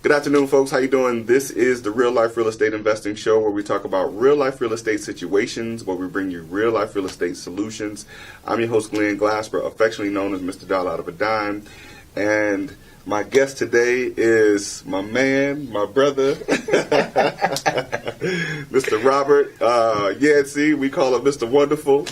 Good afternoon, folks. How you doing? This is the Real Life Real Estate Investing Show, where we talk about real life real estate situations, where we bring you real life real estate solutions. I'm your host, Glenn Glasper, affectionately known as Mr. Dollar Out of a Dime. And my guest today is my man, my brother, Mr. Robert Yancy. We call him Mr. Wonderful.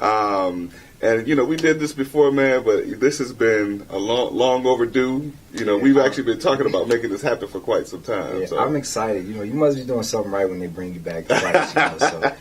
And, you know, we did this before, man, but this has been a long overdue. You know, we've actually been talking about making this happen for quite some time. Yeah, so. I'm excited. You know, you must be doing something right when they bring you back twice. You know, so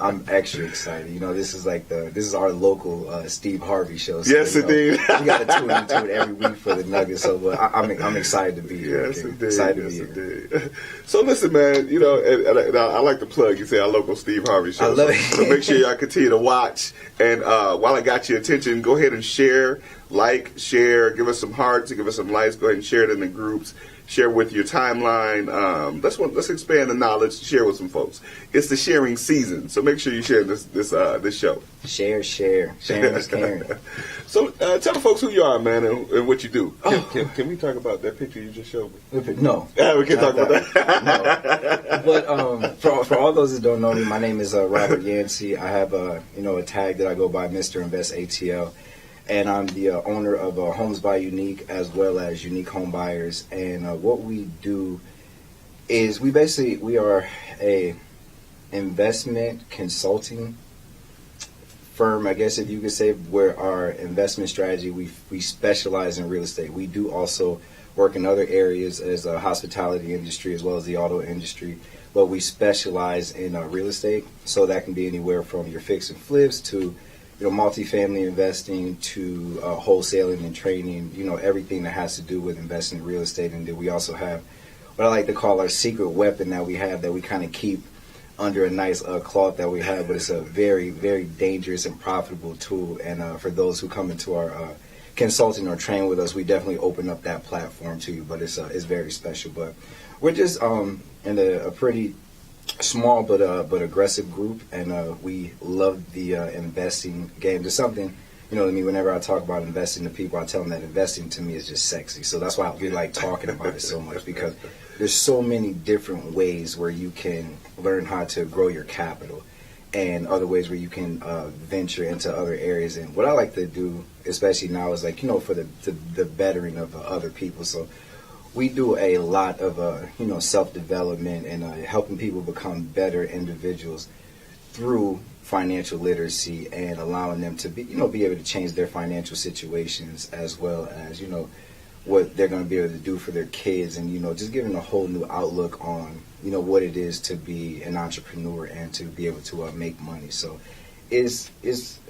I'm extra excited. You know, this is our local Steve Harvey show. So, Yes, indeed. We got to tune into it every week for the Nuggets. So I'm excited to be here. Yes, indeed. Excited yes, to be indeed. here. So listen, man. You know, and I like to plug. You say our local Steve Harvey show. I love it. So make sure y'all continue to watch. And while I got your attention, go ahead and share. Like, share, give us some hearts, give us some likes. Go ahead and share it in the groups. Share with your timeline. Let's expand the knowledge. Share with some folks. It's the sharing season, so make sure you share this show. Share. Sharing is caring. So tell the folks who you are, man, and what you do. Can we talk about that picture you just showed me? No. Yeah, we can talk about that. No. But for all those that don't know me, my name is Robert Yancy. I have a tag that I go by, Mr. Invest ATL. And I'm the owner of Homes by Unique, as well as Unique Home Buyers. And what we do is we are a investment consulting firm, I guess if you could say, where our investment strategy, we specialize in real estate. We do also work in other areas as a hospitality industry as well as the auto industry, but we specialize in real estate. So that can be anywhere from your fix and flips to multifamily investing to wholesaling and trading, everything that has to do with investing in real estate. And then we also have what I like to call our secret weapon that we kind of keep under a nice cloth that we have, but it's a very, very dangerous and profitable tool. And for those who come into our consulting or train with us, we definitely open up that platform to you, but it's very special. But we're just in a pretty small but aggressive group, and we love the investing game. There's something, to me, whenever I talk about investing to people, I tell them that investing to me is just sexy. So that's why we like talking about it so much, because there's so many different ways where you can learn how to grow your capital, and other ways where you can venture into other areas. And what I like to do, especially now, is for the bettering of other people. So we do a lot of self-development and helping people become better individuals through financial literacy, and allowing them to be able to change their financial situations, as well as what they're going to be able to do for their kids, and just giving a whole new outlook on what it is to be an entrepreneur and to be able to make money. So it's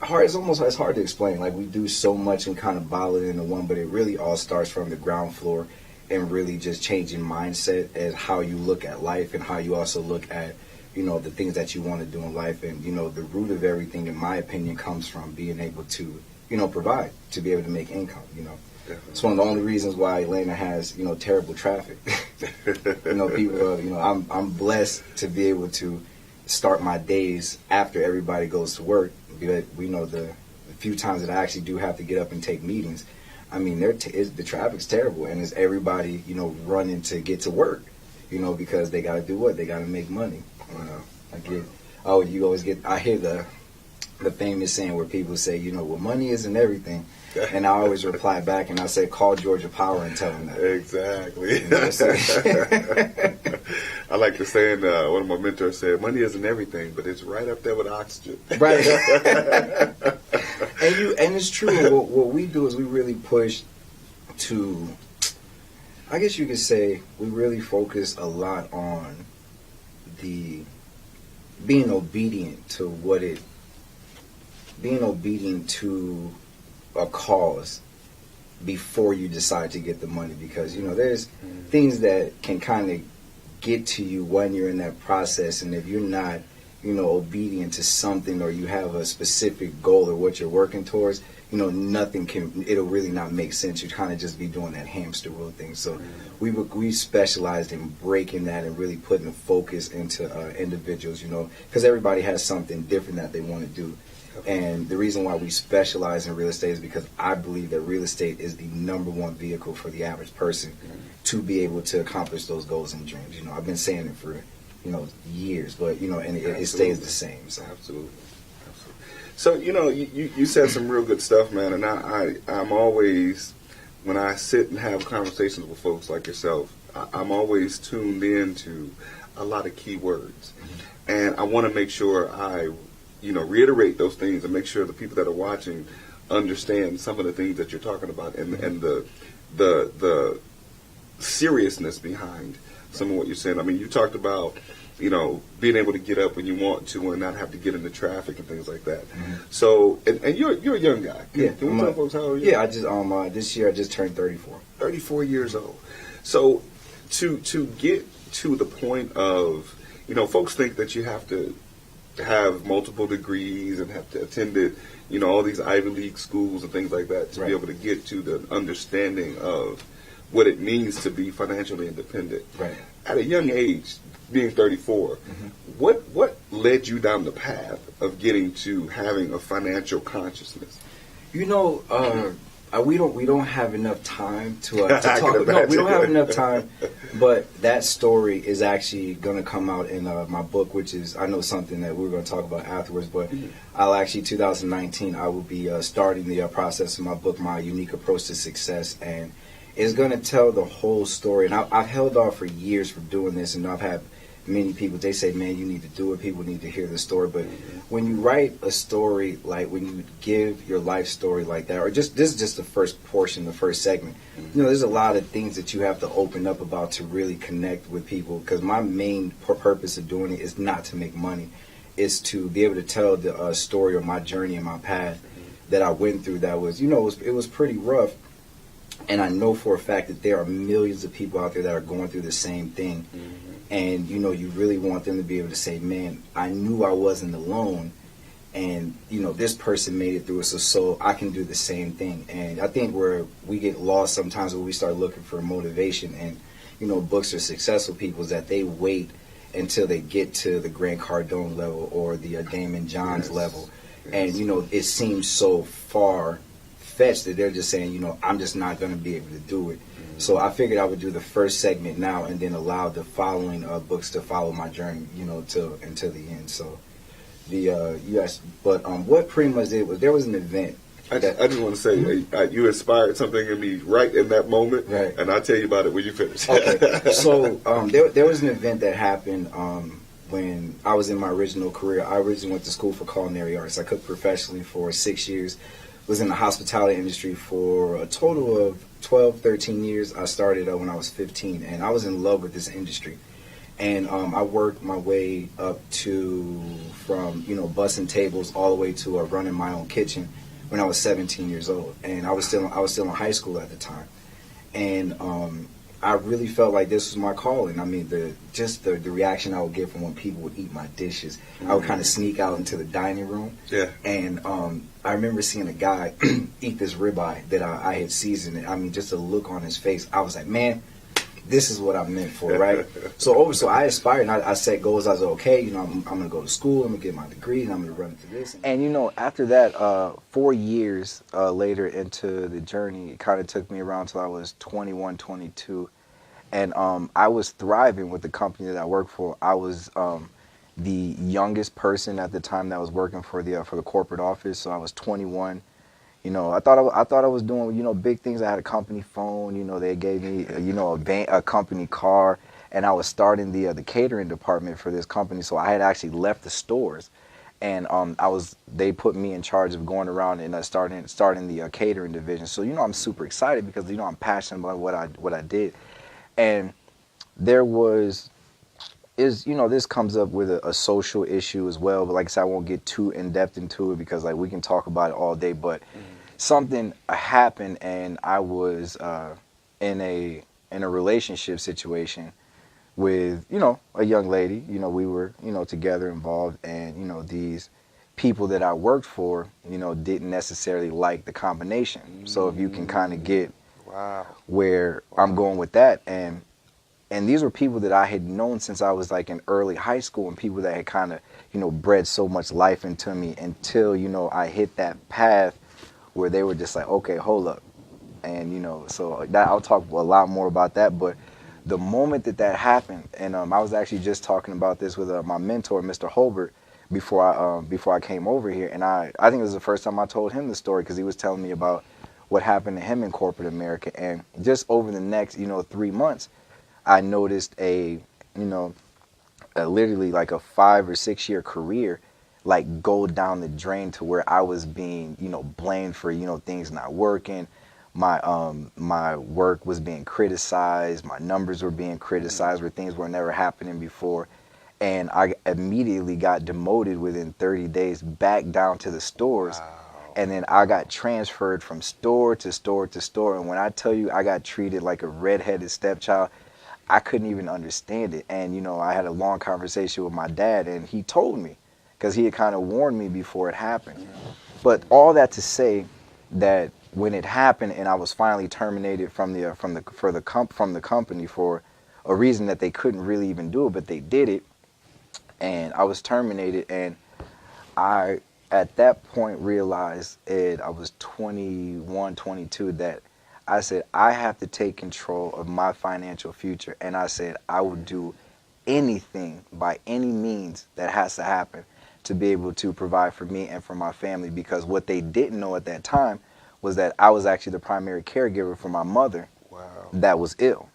hard. It's hard to explain. Like, we do so much and kind of bottle it into one, but it really all starts from the ground floor, and really just changing mindset as how you look at life, and how you also look at, the things that you want to do in life. And, the root of everything, in my opinion, comes from being able to, provide, to be able to make income, It's one of the only reasons why Atlanta has, terrible traffic. People, I'm blessed to be able to start my days after everybody goes to work, because we know the few times that I actually do have to get up and take meetings, I mean, the traffic's terrible, and it's everybody, running to get to work, because they got to do what? They got to make money. I hear the famous saying where people say, well, money isn't everything. And I always reply back, and I say, call Georgia Power and tell them that. Exactly. I like the saying, one of my mentors said, money isn't everything, but it's right up there with oxygen. Right. And it's true. What we do is we really push to, I guess you could say, we really focus a lot on being obedient to a cause before you decide to get the money, because there's things that can kind of get to you when you're in that process, and if you're not obedient to something, or you have a specific goal or what you're working towards, it'll really not make sense. You kind of just be doing that hamster wheel thing. So we specialized in breaking that and really putting the focus into individuals, because everybody has something different that they want to do. And the reason why we specialize in real estate is because I believe that real estate is the number one vehicle for the average person to be able to accomplish those goals and dreams. You know, I've been saying it for, you know, years, but, you know, and it stays the same. So. Absolutely. So, you know, you said some real good stuff, man, and I'm always, when I sit and have conversations with folks like yourself, I'm always tuned in to a lot of key words. And I want to make sure I, you know, reiterate those things and make sure the people that are watching understand some of the things that you're talking about and the seriousness behind some of what you're saying. I mean, you talked about, you know, being able to get up when you want to and not have to get into traffic and things like that. So, and you're a young guy. Can we tell folks how old you are? Yeah, I just this year I just turned 34. 34 years old. So, to get to the point of, you know, folks think that you have to have multiple degrees and have to attended, you know, all these Ivy League schools and things like that to be able to get to the understanding of what it means to be financially independent. Right. At a young age, being 34, what led you down the path of getting to having a financial consciousness? You know, we don't have enough time to talk. No, we don't have enough time. But that story is actually going to come out in my book, which is, I know, something that we're going to talk about afterwards. But I'll actually, 2019, I will be starting the process of my book, My Unique Approach to Success, and it's going to tell the whole story. And I've held off for years from doing this, and I've had many people, they say, man, you need to do it. People need to hear the story. But when you write a story, like when you give your life story like that, or just this is just the first portion, the first segment, you know, there's a lot of things that you have to open up about to really connect with people. Because my main purpose of doing it is not to make money. It's to be able to tell the story of my journey and my path that I went through that was, you know, it was pretty rough. And I know for a fact that there are millions of people out there that are going through the same thing. And, you know, you really want them to be able to say, man, I knew I wasn't alone. And, you know, this person made it through it, so I can do the same thing. And I think where we get lost sometimes when we start looking for motivation and, you know, books are successful people is that they wait until they get to the Grant Cardone level or the Damon Johns level. And, you know, it seems so far-fetched that they're just saying, you know, I'm just not going to be able to do it. So I figured I would do the first segment now and then allow the following books to follow my journey, you know, until the end. So what pretty much did was there was an event. I just want to say you inspired something in me right in that moment, and I'll tell you about it when you finish. Okay. So there was an event that happened when I was in my original career. I originally went to school for culinary arts. I cooked professionally for 6 years. Was in the hospitality industry for a total of 12, 13 years. I started when I was 15, and I was in love with this industry. And I worked my way up from, you know, bussing tables all the way to running my own kitchen when I was 17 years old. And I was still in high school at the time. And I really felt like this was my calling. I mean, the reaction I would get from when people would eat my dishes. I would kind of sneak out into the dining room. Yeah. And I remember seeing a guy eat this ribeye that I had seasoned it. I mean, just the look on his face. I was like, man, this is what I'm meant for, right? So I aspired, and I set goals. I was like, okay, you know, I'm going to go to school. I'm going to get my degree, and I'm going to run into this. And, you know, after that, 4 years later into the journey, it kind of took me around until I was 21, 22. And I was thriving with the company that I worked for. I was the youngest person at the time that was working for the corporate office. So I was 21. You know, I thought I was doing, you know, big things. I had a company phone. You know, they gave me, you know, a company car, and I was starting the catering department for this company. So I had actually left the stores, and they put me in charge of going around and starting the catering division. So, you know, I'm super excited because, you know, I'm passionate about what I did. And you know, this comes up with a social issue as well, but like I said, I won't get too in-depth into it because, like, we can talk about it all day, but something happened, and I was in a relationship situation with, you know, a young lady. You know, we were, you know, together, involved, and, you know, these people that I worked for, you know, didn't necessarily like the combination. So if you can kind of get where I'm going with that. And And these were people that I had known since I was like in early high school, and people that had kind of, bred so much life into me until, I hit that path where they were just like, okay, hold up. And, so that I'll talk a lot more about that. But the moment that happened, and I was actually just talking about this with my mentor, Mr. Holbert, before I came over here. And I think it was the first time I told him the story, because he was telling me about what happened to him in corporate America. And just over the next, 3 months, I noticed literally like a 5 or 6 year career like go down the drain, to where I was being, blamed for, things not working. My work was being criticized, my numbers were being criticized, where things were never happening before. And I immediately got demoted within 30 days back down to the stores. Wow. And then I got transferred from store to store to store. And when I tell you I got treated like a redheaded stepchild, I couldn't even understand it. And, I had a long conversation with my dad, and he told me, because he had kind of warned me before it happened. But all that to say that when it happened and I was finally terminated from the company for a reason that they couldn't really even do it, but they did it, and I was terminated, and I at that point realized I was 21, 22, that I said, I have to take control of my financial future. And I said, I would do anything by any means that has to happen to be able to provide for me and for my family. Because what they didn't know at that time was that I was actually the primary caregiver for my mother. Wow. That was ill.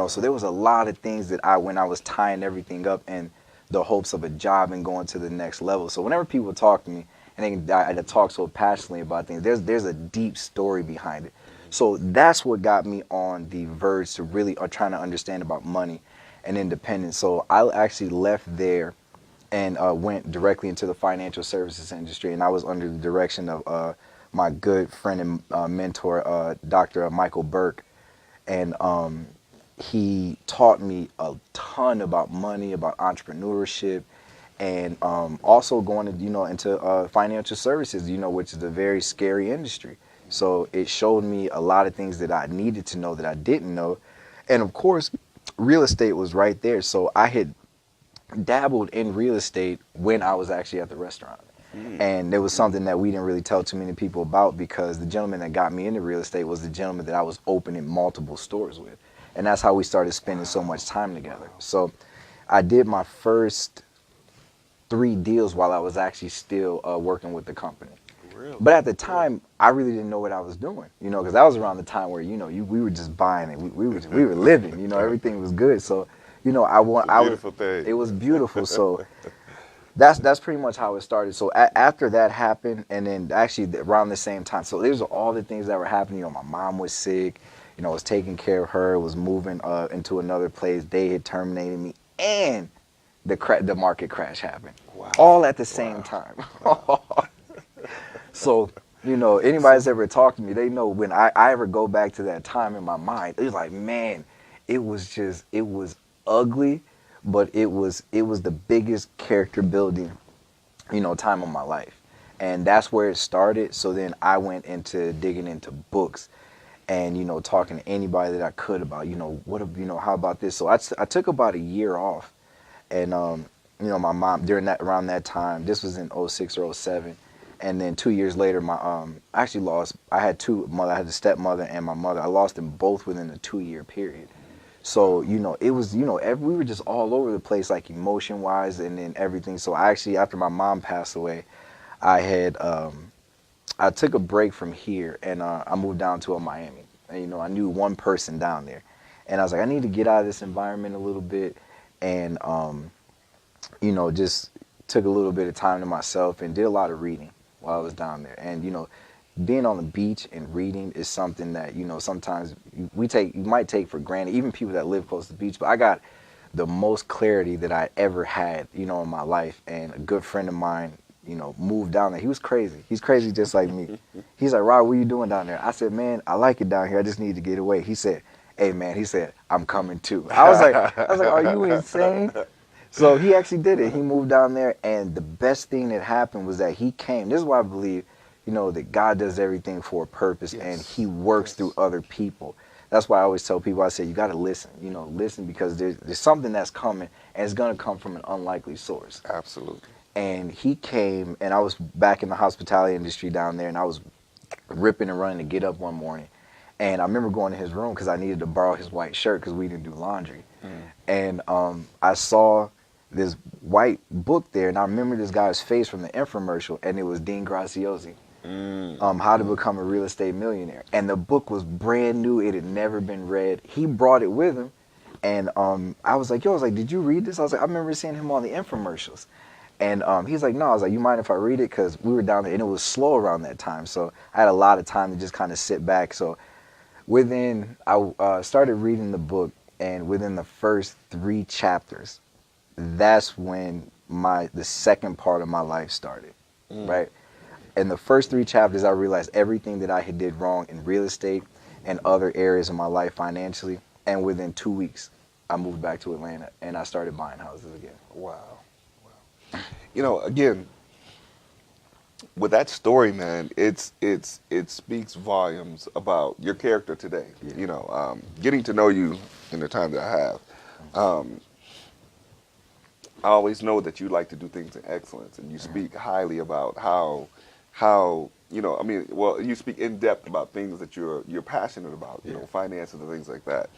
So there was a lot of things that when I was tying everything up in the hopes of a job and going to the next level. So whenever people talk to me, and I talk so passionately about things, there's a deep story behind it. So that's what got me on the verge to really trying to understand about money and independence. So I actually left there and went directly into the financial services industry. And I was under the direction of my good friend and mentor, Dr. Michael Burke. And he taught me a ton about money, about entrepreneurship, and also going to, into financial services, which is a very scary industry. So it showed me a lot of things that I needed to know that I didn't know. And of course, real estate was right there. So I had dabbled in real estate when I was actually at the restaurant. And there was something that we didn't really tell too many people about, because the gentleman that got me into real estate was the gentleman that I was opening multiple stores with. And that's how we started spending so much time together. So I did my first 3 deals while I was actually still working with the company. Really? But at the time, I really didn't know what I was doing, because that was around the time where, we were just buying it. We were living, everything was good. So, it was beautiful. So that's pretty much how it started. So after that happened, and then actually around the same time, so these are all the things that were happening. My mom was sick, I was taking care of her, was moving into another place. They had terminated me, and the market crash happened. Wow. All at the same time. Wow. So, anybody that's ever talked to me, they know when I ever go back to that time in my mind, it's like, man, it was ugly, but it was the biggest character building, time of my life. And that's where it started. So then I went into digging into books and, talking to anybody that I could about, how about this? So I took about a year off, and, my mom around that time, this was in 06 or 07. And then 2 years later, I had I had a stepmother and my mother. I lost them both within a 2-year period. So, it was, we were just all over the place, like emotion-wise and then everything. So after my mom passed away, I took a break from here, and I moved down to Miami. And, I knew one person down there. And I was like, I need to get out of this environment a little bit, and, just took a little bit of time to myself and did a lot of reading while I was down there. And, being on the beach and reading is something that, sometimes you might take for granted, even people that live close to the beach. But I got the most clarity that I ever had, in my life. And a good friend of mine, moved down there. He was crazy. He's crazy just like me. He's like, Rob, what are you doing down there? I said, man, I like it down here. I just need to get away. He said, hey, man, I'm coming too. I was like, are you insane? So he actually did it. He moved down there, and the best thing that happened was that he came. This is why I believe, that God does everything for a purpose, and he works through other people. That's why I always tell people, I say, you got to listen, listen, because there's something that's coming, and it's going to come from an unlikely source. Absolutely. And he came, and I was back in the hospitality industry down there, and I was ripping and running to get up one morning. And I remember going to his room because I needed to borrow his white shirt because we didn't do laundry. And I saw this white book there, and I remember this guy's face from the infomercial, and it was Dean Graziosi. How to Become a Real Estate Millionaire. And the book was brand new. It had never been read. He brought it with him. And I was like, did you read this? I was like, I remember seeing him on the infomercials. And he's like, no. I was like, you mind if I read it? Because we were down there, and it was slow around that time. So I had a lot of time to just kind of sit back. So I started reading the book, and within the first 3 chapters, that's when the second part of my life started, right? In the first 3 chapters, I realized everything that I had did wrong in real estate and other areas of my life financially. And within 2 weeks, I moved back to Atlanta, and I started buying houses again. Wow. Again, with that story, man, it speaks volumes about your character today. Yeah. Getting to know you in the time that I have, I always know that you like to do things in excellence, and you speak highly about how you speak in depth about things that you're passionate about, finances and things like that.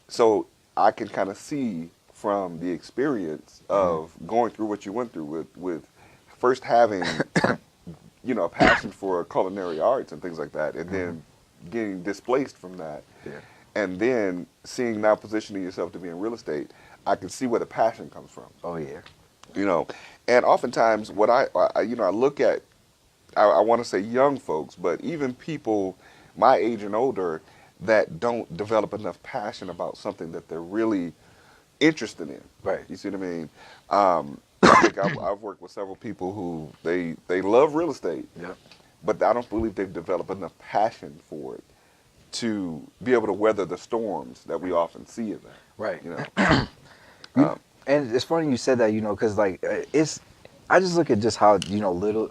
So I can kind of see from the experience of going through what you went through with first having, a passion for culinary arts and things like that, and then getting displaced from that, and then now positioning yourself to be in real estate. I can see where the passion comes from. Oh yeah. And oftentimes what I look at, I want to say young folks, but even people my age and older that don't develop enough passion about something that they're really interested in. Right. You see what I mean? I think I've worked with several people who they love real estate, but I don't believe they've developed enough passion for it to be able to weather the storms that we often see in that. Right. And it's funny you said that, because I just look at just how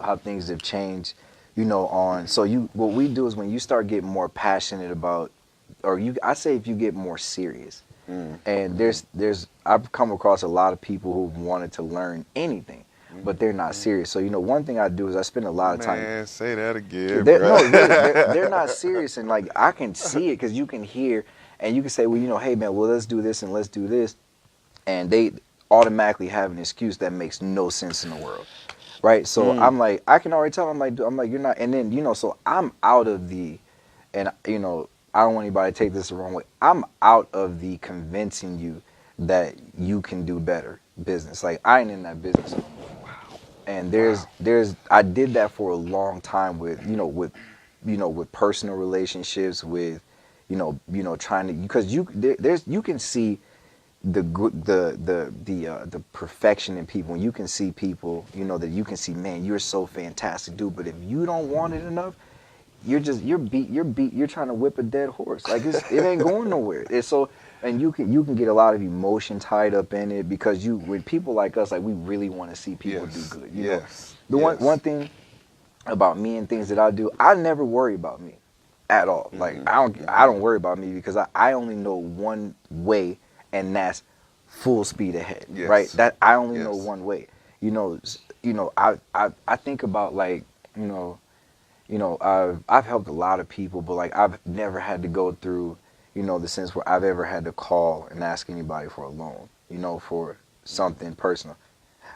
how things have changed, what we do is when you start getting more passionate about, I say if you get more serious, and I've come across a lot of people who wanted to learn anything, but they're not serious. So one thing I do is I spend a lot of time. Man, say that again. They're not serious, and I can see it because you can hear, and you can say, well, hey man, well let's do this and let's do this, and they automatically have an excuse that makes no sense in the world, right? So I'm like, I can already tell. I'm like, you're not, and then so I'm out of the, and I don't want anybody to take this the wrong way. I'm out of the convincing you that you can do better business. Like I ain't in that business no more. Wow. And I did that for a long time with with personal relationships, with trying to, because you can see the perfection in people. And you can see people, that you can see, man, you're so fantastic, dude. But if you don't want it enough, you're trying to whip a dead horse. Like it ain't going nowhere. It's so, and you can get a lot of emotion tied up in it because with people like us, like we really want to see people do good. You know? One thing about me and things that I do, I never worry about me at all. Like I don't worry about me because I only know one way, and that's full speed ahead. Yes. Right? That I only know one way. I think about I've helped a lot of people, but I've never had to go through, the sense where I've ever had to call and ask anybody for a loan, for something personal.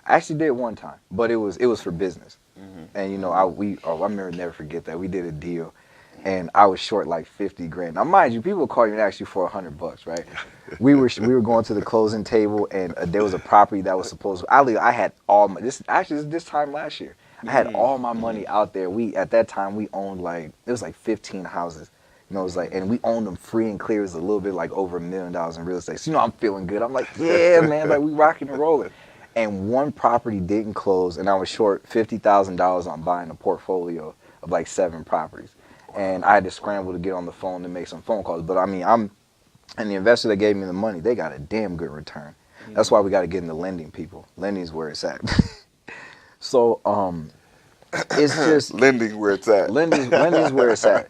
I actually did one time, but it was for business. And I remember, never forget that we did a deal, and I was short like 50 grand. Now, mind you, people call you and ask you for $100, right? we were going to the closing table, and there was a property that was supposed to. I had all my this time last year. I had all my money out there. At that time we owned it was 15 houses. It was and we owned them free and clear. It was a little bit over $1 million in real estate. So I'm feeling good. I'm like, yeah, man, we rocking and rolling. And one property didn't close, and I was short $50,000 on buying a portfolio of 7 properties. And I had to scramble to get on the phone to make some phone calls. But and the investor that gave me the money, they got a damn good return. That's why we got to get into lending, people. Lending's where it's at. So, it's just lending where it's at. Lending's where it's at.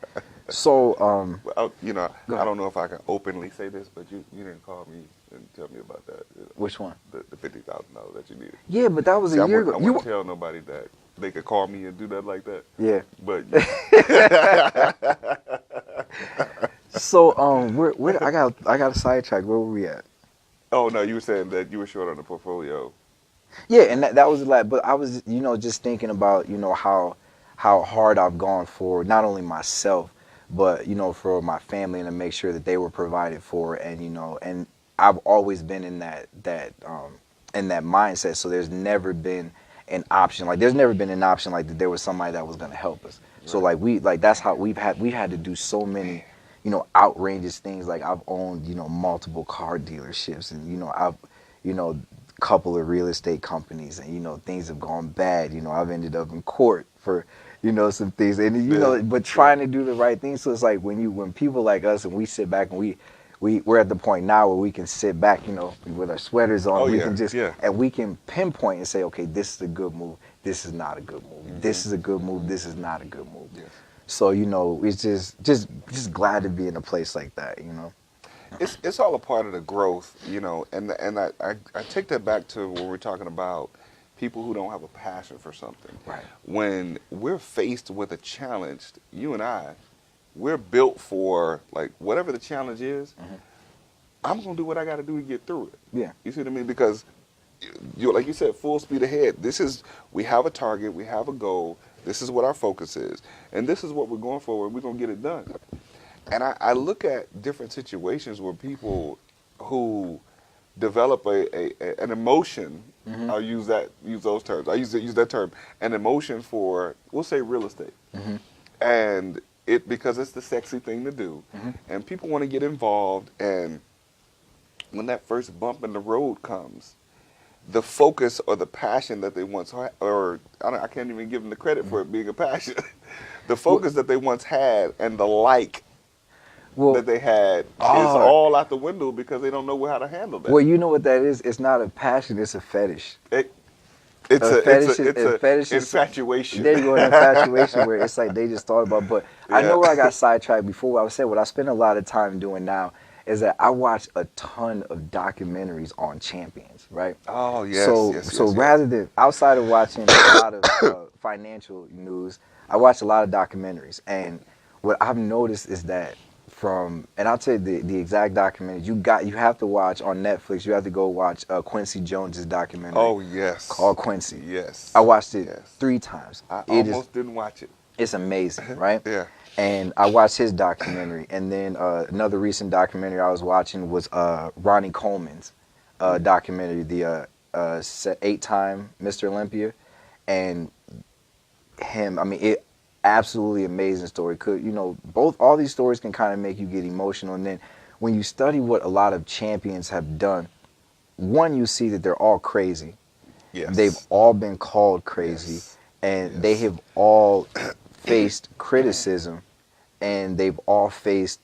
So, Well, you know, go I ahead. don't know if I can openly say this, but you didn't call me and tell me about that. Which one? The $50,000 that you needed. Yeah, but that was See, a year ago. I wouldn't tell nobody that they could call me and do that like that. Yeah. But So, where I got a sidetrack. Where were we at? oh no, you were saying that you were short on the portfolio. Yeah, and that was like, but I was, just thinking about, how hard I've gone for not only myself, but for my family and to make sure that they were provided for, and and I've always been in that mindset. So there's never been an option like that there was somebody that was going to help us. So Right. that's how we had to do so many outrageous things. Like I've owned multiple car dealerships, and I've couple of real estate companies, and things have gone bad. I've ended up in court for some things, and Yeah. but trying to do the right thing. So it's like when people like us, and we sit back, and we're at the point now where we can sit back, with our sweaters on. Oh, We yeah, can just yeah. and we can pinpoint and say, okay, this is a good move, this is not a good move, this is a good move, this is not a good move. Yes. So it's just glad to be in a place like that. It's all a part of the growth, and I take that back to when we're talking about people who don't have a passion for something. Right. When we're faced with a challenge, you and I, we're built for like whatever the challenge is. I'm gonna do what I got to do to get through it. Yeah. You see what I mean? Because you like you said, full speed ahead. We have a target, we have a goal. This is what our focus is, and this is what we're going for, and we're gonna get it done. And I look at different situations where people who develop an emotion, I'll use those terms. I use that term, an emotion for, we'll say, real estate. And because it's the sexy thing to do, and people want to get involved, and when that first bump in the road comes, the focus or the passion that they once had, or I can't even give them the credit for it being a passion, the focus that they once had and the that they had is all out the window because they don't know how to handle that. Well, you know what that is? It's not a passion, it's a fetish. It's A fetish is infatuation. There you go, an infatuation where it's like they just thought about. But I know where I got sidetracked before. I was saying what I spend a lot of time doing now is that I watch a ton of documentaries on champions, right? Oh, yes. So rather than outside of watching a lot of financial news, I watch a lot of documentaries, and what I've noticed is that and I'll tell you the exact documentary you have to watch on Netflix. You have to go watch Quincy Jones's documentary. Oh, yes. Called Quincy. Yes. I watched it 3 times. I almost didn't watch it. It's amazing, right? Yeah. And I watched his documentary, and then another recent documentary I was watching was Ronnie Coleman's documentary, the 8-time Mr. Olympia, and him. I mean, it absolutely amazing story. All these stories can kind of make you get emotional, and then when you study what a lot of champions have done, one, you see that they're all crazy. Yes. They've all been called crazy, and they have all faced criticism, and they've all faced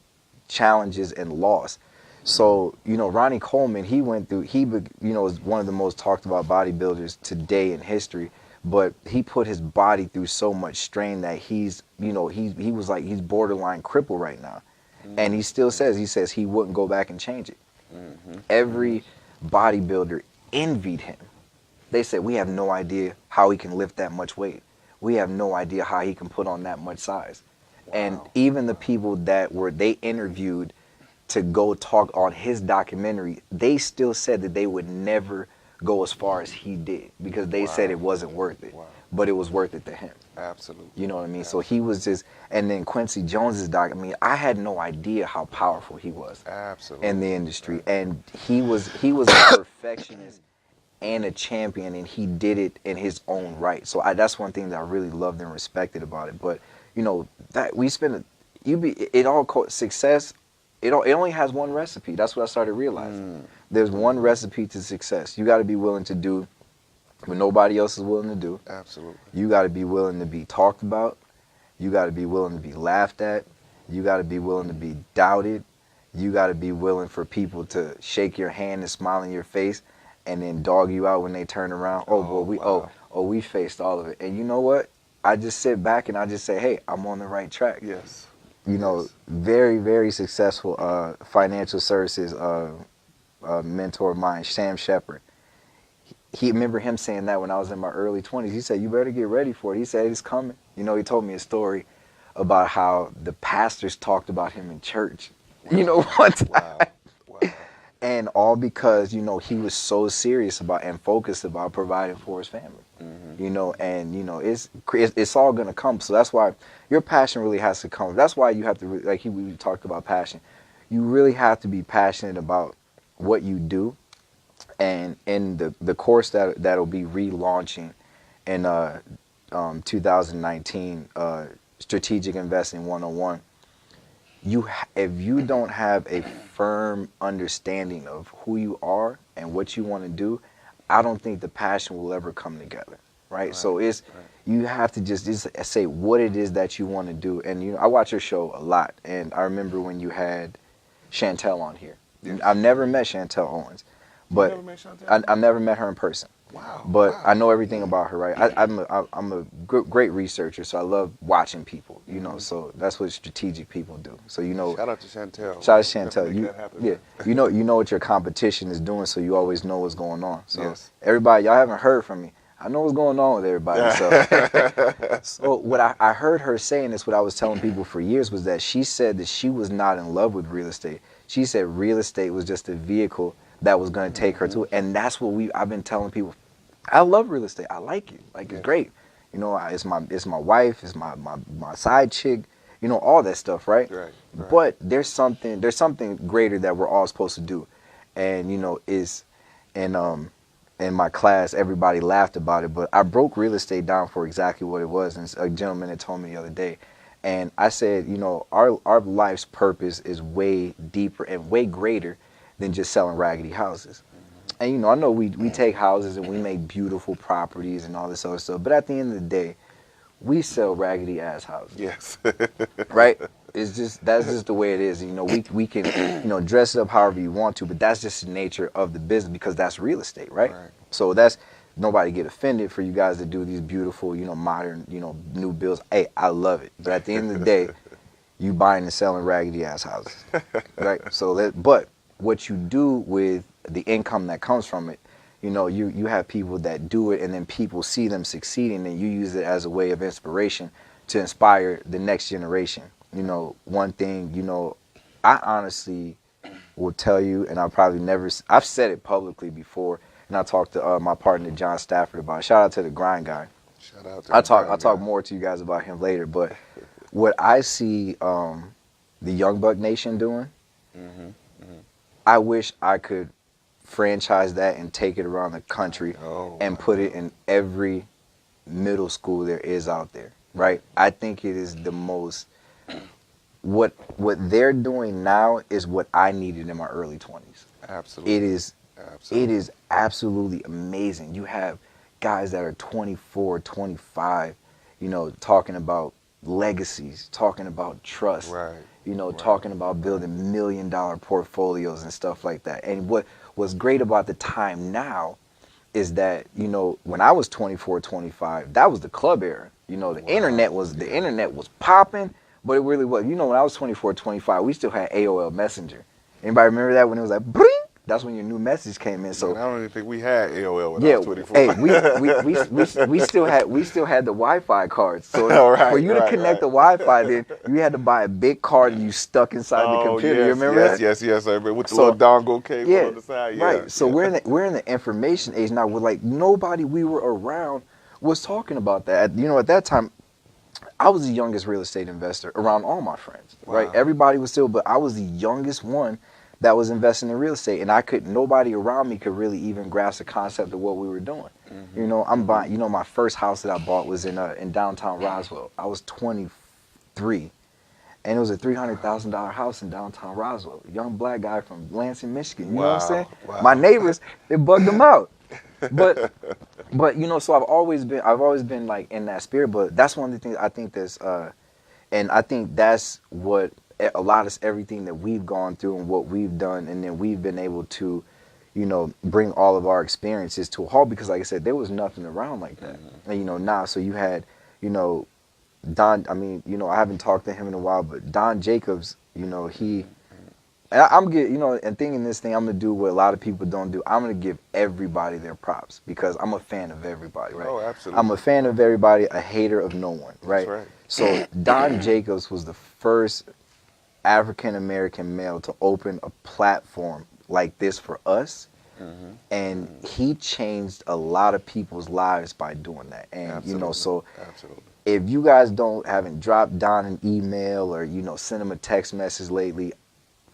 challenges and loss. So, Ronnie Coleman, he is one of the most talked about bodybuilders today in history, but he put his body through so much strain that he's borderline crippled right now. And he still says he wouldn't go back and change it. Every bodybuilder envied him. They said, we have no idea how he can lift that much weight. We have no idea how he can put on that much size. Wow. And even the people that they interviewed to go talk on his documentary, they still said that they would never go as far as he did because they said it wasn't worth it. Wow. But it was worth it to him. Absolutely. You know what I mean? Absolutely. So he was just, and then Quincy Jones's doc, I had no idea how powerful he was. Absolutely. In the industry. And he was a perfectionist and a champion, and he did it in his own right. So that's one thing that I really loved and respected about it. But that we spend success. It only has one recipe. That's what I started realizing. There's one recipe to success. You got to be willing to do what nobody else is willing to do. Absolutely. You got to be willing to be talked about. You got to be willing to be laughed at. You got to be willing to be doubted. You got to be willing for people to shake your hand and smile in your face, and then dog you out when they turn around. We faced all of it. And you know what? I just sit back and I just say, hey, I'm on the right track. Yes. you know, Yes. very, very successful financial services mentor of mine, Sam Shepard. He remember him saying that when I was in my early 20s. He said, "You better get ready for it." He said, "It's coming." You know, he told me a story about how the pastors talked about him in church. Wow. You know, one time. Wow. Wow. And all because, you know, he was so serious about and focused about providing for his family. Mm-hmm. You know, and, you know, it's all going to come. So that's why your passion really has to come. That's why you have to, like we talked about passion. You really have to be passionate about what you do. And in the course that'll be relaunching in 2019, Strategic Investing 101, if you don't have a firm understanding of who you are and what you want to do, I don't think the passion will ever come together, right? So you have to just say what it is that you want to do. And you know, I watch your show a lot, and I remember when you had Chantel on here. Yes. I've never met Chantel Owens, but You never met Chantel? I've never met her in person. Wow. But Wow. I know everything about her, right? I'm a great researcher, so I love watching people, you know. So that's what strategic people do. So you know, Shout out to Chantel. shout out to Chantel. Make You, that happen, yeah, man. you know what your competition is doing, so you always know what's going on. So Yes. everybody, y'all haven't heard from me. I know what's going on with everybody. So, so what I heard her saying is what I was telling people for years was that she said that she was not in love with real estate. She said real estate was just a vehicle that was going to take her to it, and that's what I've been telling people. I love real estate. I like it. Like it's great. You know, it's my wife, it's my side chick. You know, all that stuff, right? Right. But there's something greater that we're all supposed to do, and you know, in my class everybody laughed about it, but I broke real estate down for exactly what it was, and a gentleman had told me the other day, and I said, you know, our life's purpose is way deeper and way greater than just selling raggedy houses. And you know, I know we take houses and we make beautiful properties and all this other stuff, but at the end of the day, we sell raggedy ass houses. Yes. Right? That's just the way it is. You know, we can, you know, dress it up however you want to, but that's just the nature of the business because that's real estate, right? So that's nobody get offended for you guys to do these beautiful, you know, modern, you know, new builds. Hey, I love it. But at the end of the day, you buying and selling raggedy ass houses. Right? So but what you do with the income that comes from it, you know, you have people that do it and then people see them succeeding and you use it as a way of inspiration to inspire the next generation. You know, one thing, you know, I honestly will tell you, and I've said it publicly before, and I talked to my partner John Stafford about it. Shout out to the Grind Guy. Shout out to I'll talk more to you guys about him later, but what I see the Young Buck Nation doing, I wish I could franchise that and take it around the country and put it in every middle school there is out there, right? I think it is the most, what they're doing now is what I needed in my early 20s. Absolutely. It is absolutely amazing. You have guys that are 24, 25, you know, talking about legacies, talking about trust, you know, talking about building $1 million portfolios and stuff like that. And what's great about the time now is that, you know, when I was 24, 25, that was the club era. You know, the internet was popping, but it really was. You know, when I was 24, 25, we still had AOL Messenger. Anybody remember that when it was like, bring? That's when your new message came in. So man, I don't even think we had AOL when I was 24. Hey, we still had the Wi-Fi cards. So for you to connect the Wi-Fi, then you had to buy a big card and you stuck inside the computer. You remember that? Yes, I remember with the little dongle cable on the side. Right. So we're in the information age now. With like nobody we were around was talking about that. You know, at that time, I was the youngest real estate investor around all my friends. Right. Everybody was still, but I was the youngest one that was investing in real estate, and nobody around me could really even grasp the concept of what we were doing. You know, I'm buying. You know, my first house that I bought was in downtown Roswell. I was 23, and it was a $300,000 house in downtown Roswell. A young black guy from Lansing, Michigan. You know what I'm saying? Wow. My neighbors, it bugged them out. But you know, so I've always been like in that spirit. But that's one of the things I think and I think that's what a lot of everything that we've gone through and what we've done, and then we've been able to, you know, bring all of our experiences to a halt because, like I said, there was nothing around like that. And you know, now, so you had, you know, Don, I mean, you know, I haven't talked to him in a while, but Don Jacobs, you know, and I'm get, you know, and thinking this thing, I'm gonna do what a lot of people don't do. I'm gonna give everybody their props because I'm a fan of everybody, right? Oh, absolutely. I'm a fan of everybody, a hater of no one, right? That's right. So Don Jacobs was the first African American male to open a platform like this for us. And he changed a lot of people's lives by doing that. And Absolutely. you know, so Absolutely. if you guys haven't dropped Don an email or, you know, sent him a text message lately,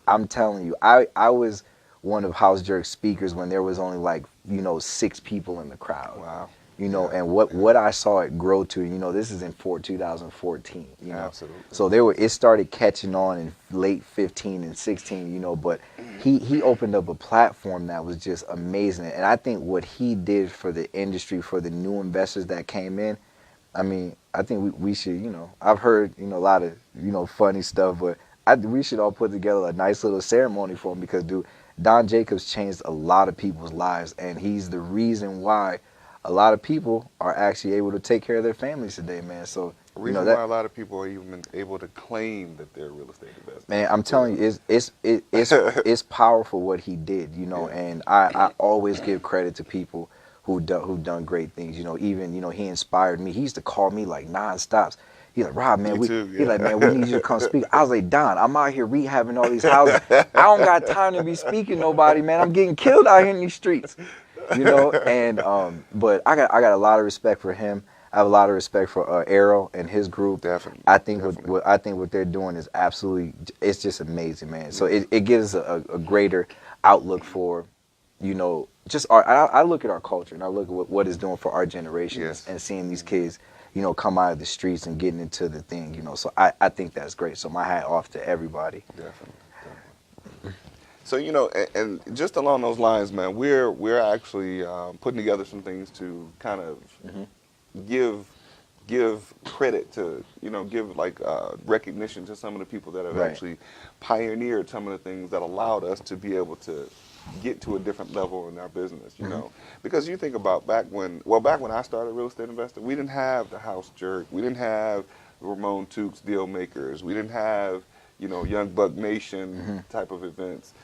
I'm telling you, I was one of House Jerk speakers when there was only like, you know, 6 people in the crowd. Wow. You know, and what I saw it grow to, you know, this is in 2014, you know. Absolutely. So it started catching on in late 15 and 16, you know, but he opened up a platform that was just amazing. And I think what he did for the industry, for the new investors that came in, I mean, I think we should, you know, I've heard, you know, a lot of, you know, funny stuff, but we should all put together a nice little ceremony for him because, dude, Don Jacobs changed a lot of people's lives, and he's the reason why a lot of people are actually able to take care of their families today, man. So, you know, Reason why a lot of people are even able to claim that they're real estate investors. man, I'm telling you, it's powerful what he did, you know, and I always give credit to people who've done great things, you know. Even, you know, he inspired me. He used to call me like nonstops. He's like, Rob, man, he's like, man, we need you to come speak. I was like, Don, I'm out here rehabbing all these houses. I don't got time to be speaking to nobody, man. I'm getting killed out here in these streets, you know. And but I got a lot of respect for him. I have a lot of respect for Arrow and his group. Definitely. I think what they're doing is absolutely, it's just amazing, man. So it gives a greater outlook for, you know, just I look at our culture and I look at what it's doing for our generation. Yes. And seeing these kids, you know, come out of the streets and getting into the thing, you know. So I think that's great. So my hat off to everybody. Definitely. So, you know, and just along those lines, man, we're actually putting together some things to kind of give credit to, you know, give like recognition to some of the people that have actually pioneered some of the things that allowed us to be able to get to a different level in our business, you know. Because you think about back when I started Real Estate Investor, we didn't have the House Jerk, we didn't have Ramon Tukes Deal Makers, we didn't have, you know, Young Buck Nation type of events.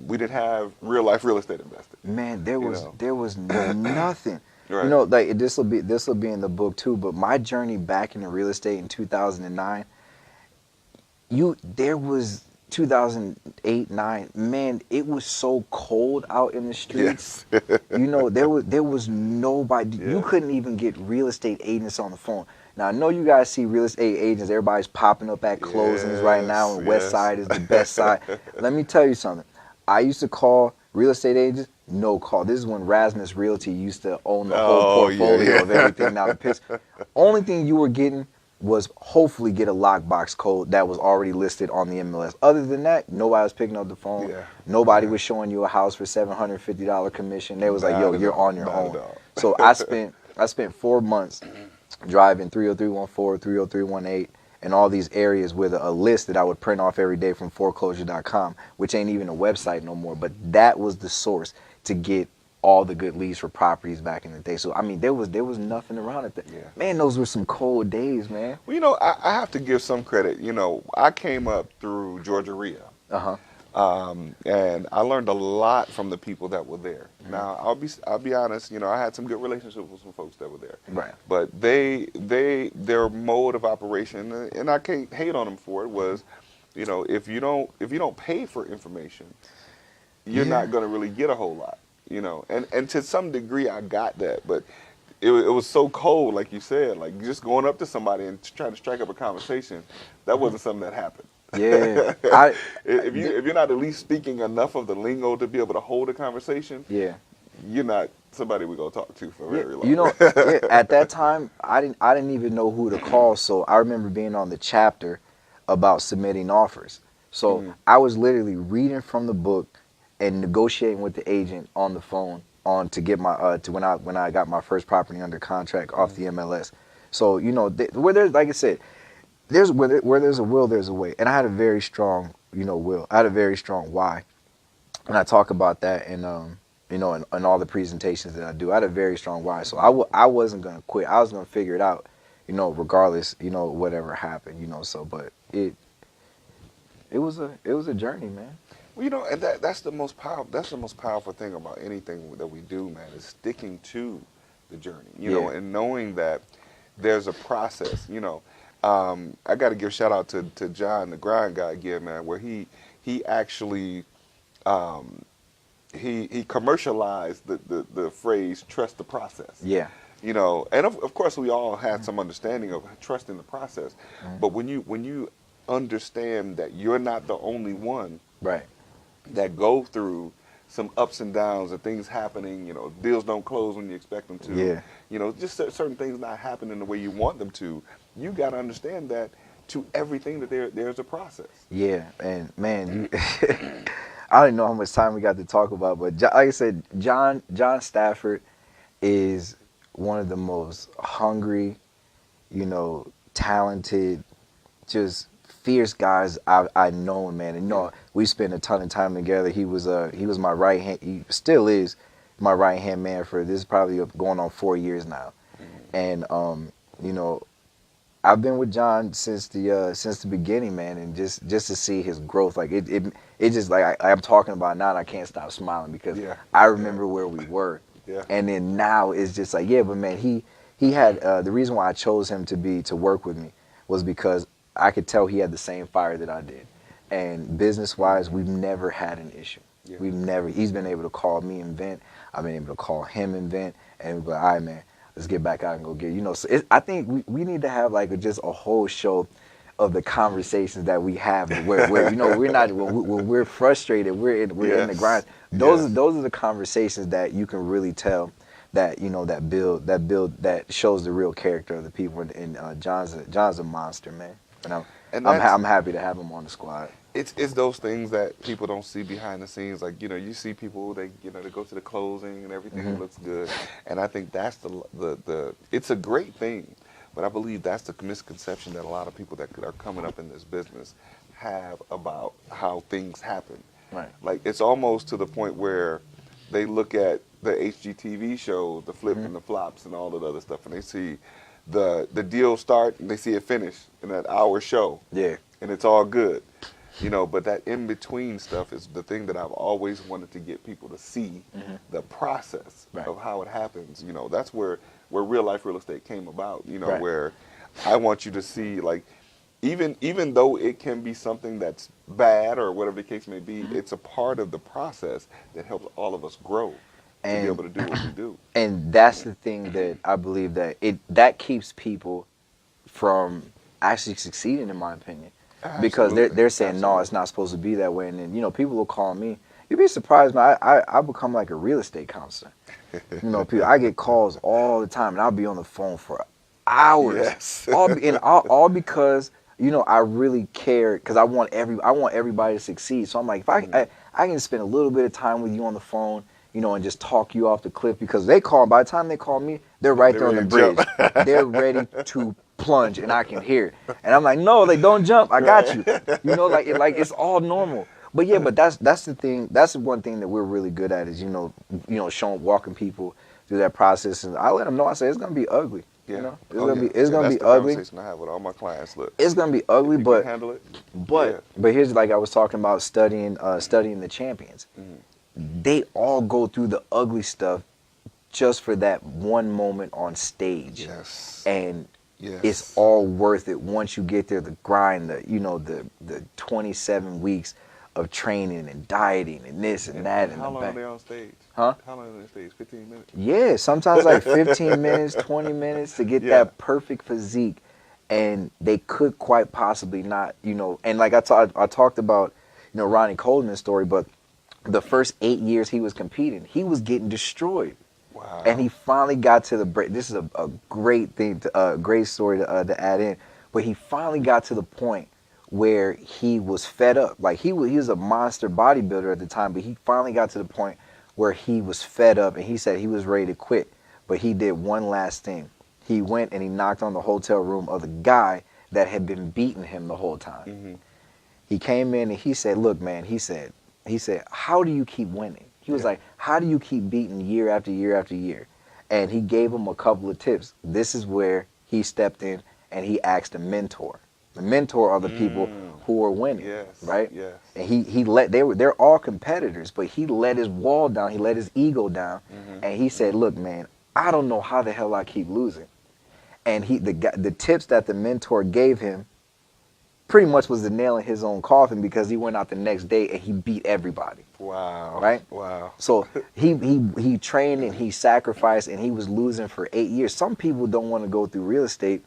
We didn't have Real Life Real Estate Investor. Man, there was nothing. Right. You know, like this will be in the book too. But my journey back into real estate in 2009, there was 2008, 9. Man, it was so cold out in the streets. Yes. You know, there was nobody. Yeah. You couldn't even get real estate agents on the phone. Now I know you guys see real estate agents. Everybody's popping up at closings right now, and West Side is the best side. Let me tell you something. I used to call real estate agents. No call. This is when Rasmus Realty used to own the whole portfolio of everything down the pitch. Only thing you were getting was hopefully get a lockbox code that was already listed on the MLS. Other than that, nobody was picking up the phone. Yeah. Nobody was showing you a house for $750 commission. They was like, yo, you're on your own. So I spent 4 months driving 30314, 30318, and all these areas with a list that I would print off every day from foreclosure.com, which ain't even a website no more. But that was the source to get all the good leads for properties back in the day. So I mean, there was nothing around it. Man, those were some cold days, man. Well, you know, I have to give some credit. You know, I came up through Georgia RIA. And I learned a lot from the people that were there. Now, I'll be honest, you know, I had some good relationships with some folks that were there. Right. But their mode of operation, and I can't hate on them for it, was, you know, if you don't pay for information, you're not going to really get a whole lot, you know. And to some degree, I got that, but it was so cold, like you said, like just going up to somebody and trying to strike up a conversation, that wasn't something that happened. Yeah. If you're not at least speaking enough of the lingo to be able to hold a conversation, you're not somebody we're gonna talk to for very long. You know, at that time, I didn't even know who to call. So I remember being on the chapter about submitting offers. So I was literally reading from the book and negotiating with the agent on the phone to get my when I got my first property under contract off the MLS. So you know, where there's, like I said, there's where there's a will, there's a way. And I had a very strong, you know, will. I had a very strong why. And I talk about that in you know, in all the presentations that I do. I had a very strong why. So I wasn't gonna quit. I was gonna figure it out, regardless, whatever happened, so, but it was a journey, man. Well, and that's the most powerful thing about anything that we do, man, is sticking to the journey, and knowing that there's a process, I got to give shout out to John, the grind guy again, man, where he actually he commercialized the phrase trust the process. Yeah. And of course we all had some understanding of trusting the process, but when you understand that you're not the only one Right. that go through some ups and downs and things happening, deals don't close when you expect them to. Yeah. Just certain things not happening the way you want them to. You got to understand that to everything that there's a process. Yeah, and man, I don't know how much time we got to talk about, but like I said, John Stafford is one of the most hungry, talented, just fierce guys I known, man. And we spent a ton of time together. He was my right hand. He still is my right hand man for this is probably going on 4 years now. And I've been with John since the beginning, man, and just to see his growth, like it just like I'm talking about now, and I can't stop smiling because I remember where we were, and then now it's just like but man, he had the reason why I chose him to work with me was because I could tell he had the same fire that I did, and business wise, we've never had an issue. He's been able to call me and vent. I've been able to call him and vent, and we're like, all right, man, let's get back out and go get, so I think we need to have like just a whole show of the conversations that we have where we're not, when we're frustrated, we're in the grind. Those are the conversations that you can really tell that, that shows the real character of the people. And John's a monster, man. And I'm happy to have him on the squad. It's those things that people don't see behind the scenes. Like, you see people, they go to the closing and everything looks good. And I think that's the it's a great thing. But I believe that's the misconception that a lot of people that are coming up in this business have about how things happen. Right. Like, it's almost to the point where they look at the HGTV show, the flip and the flops and all that other stuff, and they see the deal start and they see it finish in that hour show. Yeah. And it's all good. But that in-between stuff is the thing that I've always wanted to get people to see, the process of how it happens. That's where real life real estate came about, where I want you to see, like, even though it can be something that's bad or whatever the case may be, it's a part of the process that helps all of us grow and to be able to do what we do. And that's the thing that I believe that keeps people from actually succeeding, in my opinion. Because they're saying, no, it's not supposed to be that way. And then, people will call me. You'd be surprised, man. I become like a real estate counselor. People, I get calls all the time, and I'll be on the phone for hours. Yes. all because, I really care, because I want everybody to succeed. So I'm like, if I can spend a little bit of time with you on the phone, and just talk you off the cliff, because by the time they call me, they're right there on the bridge. They're ready to plunge, and I can hear it. And I'm like, no, don't jump. I got you. It's all normal. But that's the thing. That's the one thing that we're really good at is, walking people through that process. And I let them know, I say, it's going to be ugly. Yeah. It's gonna be ugly. Conversation I have with all my clients. Look, it's gonna be ugly, but handle it. But here's, like I was talking about, studying the champions. They all go through the ugly stuff just for that one moment on stage. Yes. And it's all worth it once you get there. The grind, the 27 weeks of training and dieting and this and that. How long are they on stage? Huh? How long are they on stage? 15 minutes? Yeah, sometimes like 15 minutes, 20 minutes to get that perfect physique. And they could quite possibly not, and like I talked about, Ronnie Coleman's story, but the first 8 years he was competing, he was getting destroyed. Wow. And he finally got to the break. This is a great thing, great story to add in. But he finally got to the point where he was fed up. Like he was a monster bodybuilder at the time, but he finally got to the point where he was fed up, and he said he was ready to quit. But he did one last thing. He went and he knocked on the hotel room of the guy that had been beating him the whole time. He came in and he said, "Look, man," he said, "how do you keep winning?" He was like, "How do you keep beating year after year after year?" And he gave him a couple of tips. This is where he stepped in and he asked a mentor. The mentor are the people who are winning, Yes, right? yes. And they're all competitors, but he let his wall down, he let his ego down, and he said, "Look, man, I don't know how the hell I keep losing." And the tips that the mentor gave him pretty much was the nail in his own coffin, because he went out the next day and he beat everybody. Wow. Right? Wow. So he trained and he sacrificed, and he was losing for 8 years. Some people don't want to go through real estate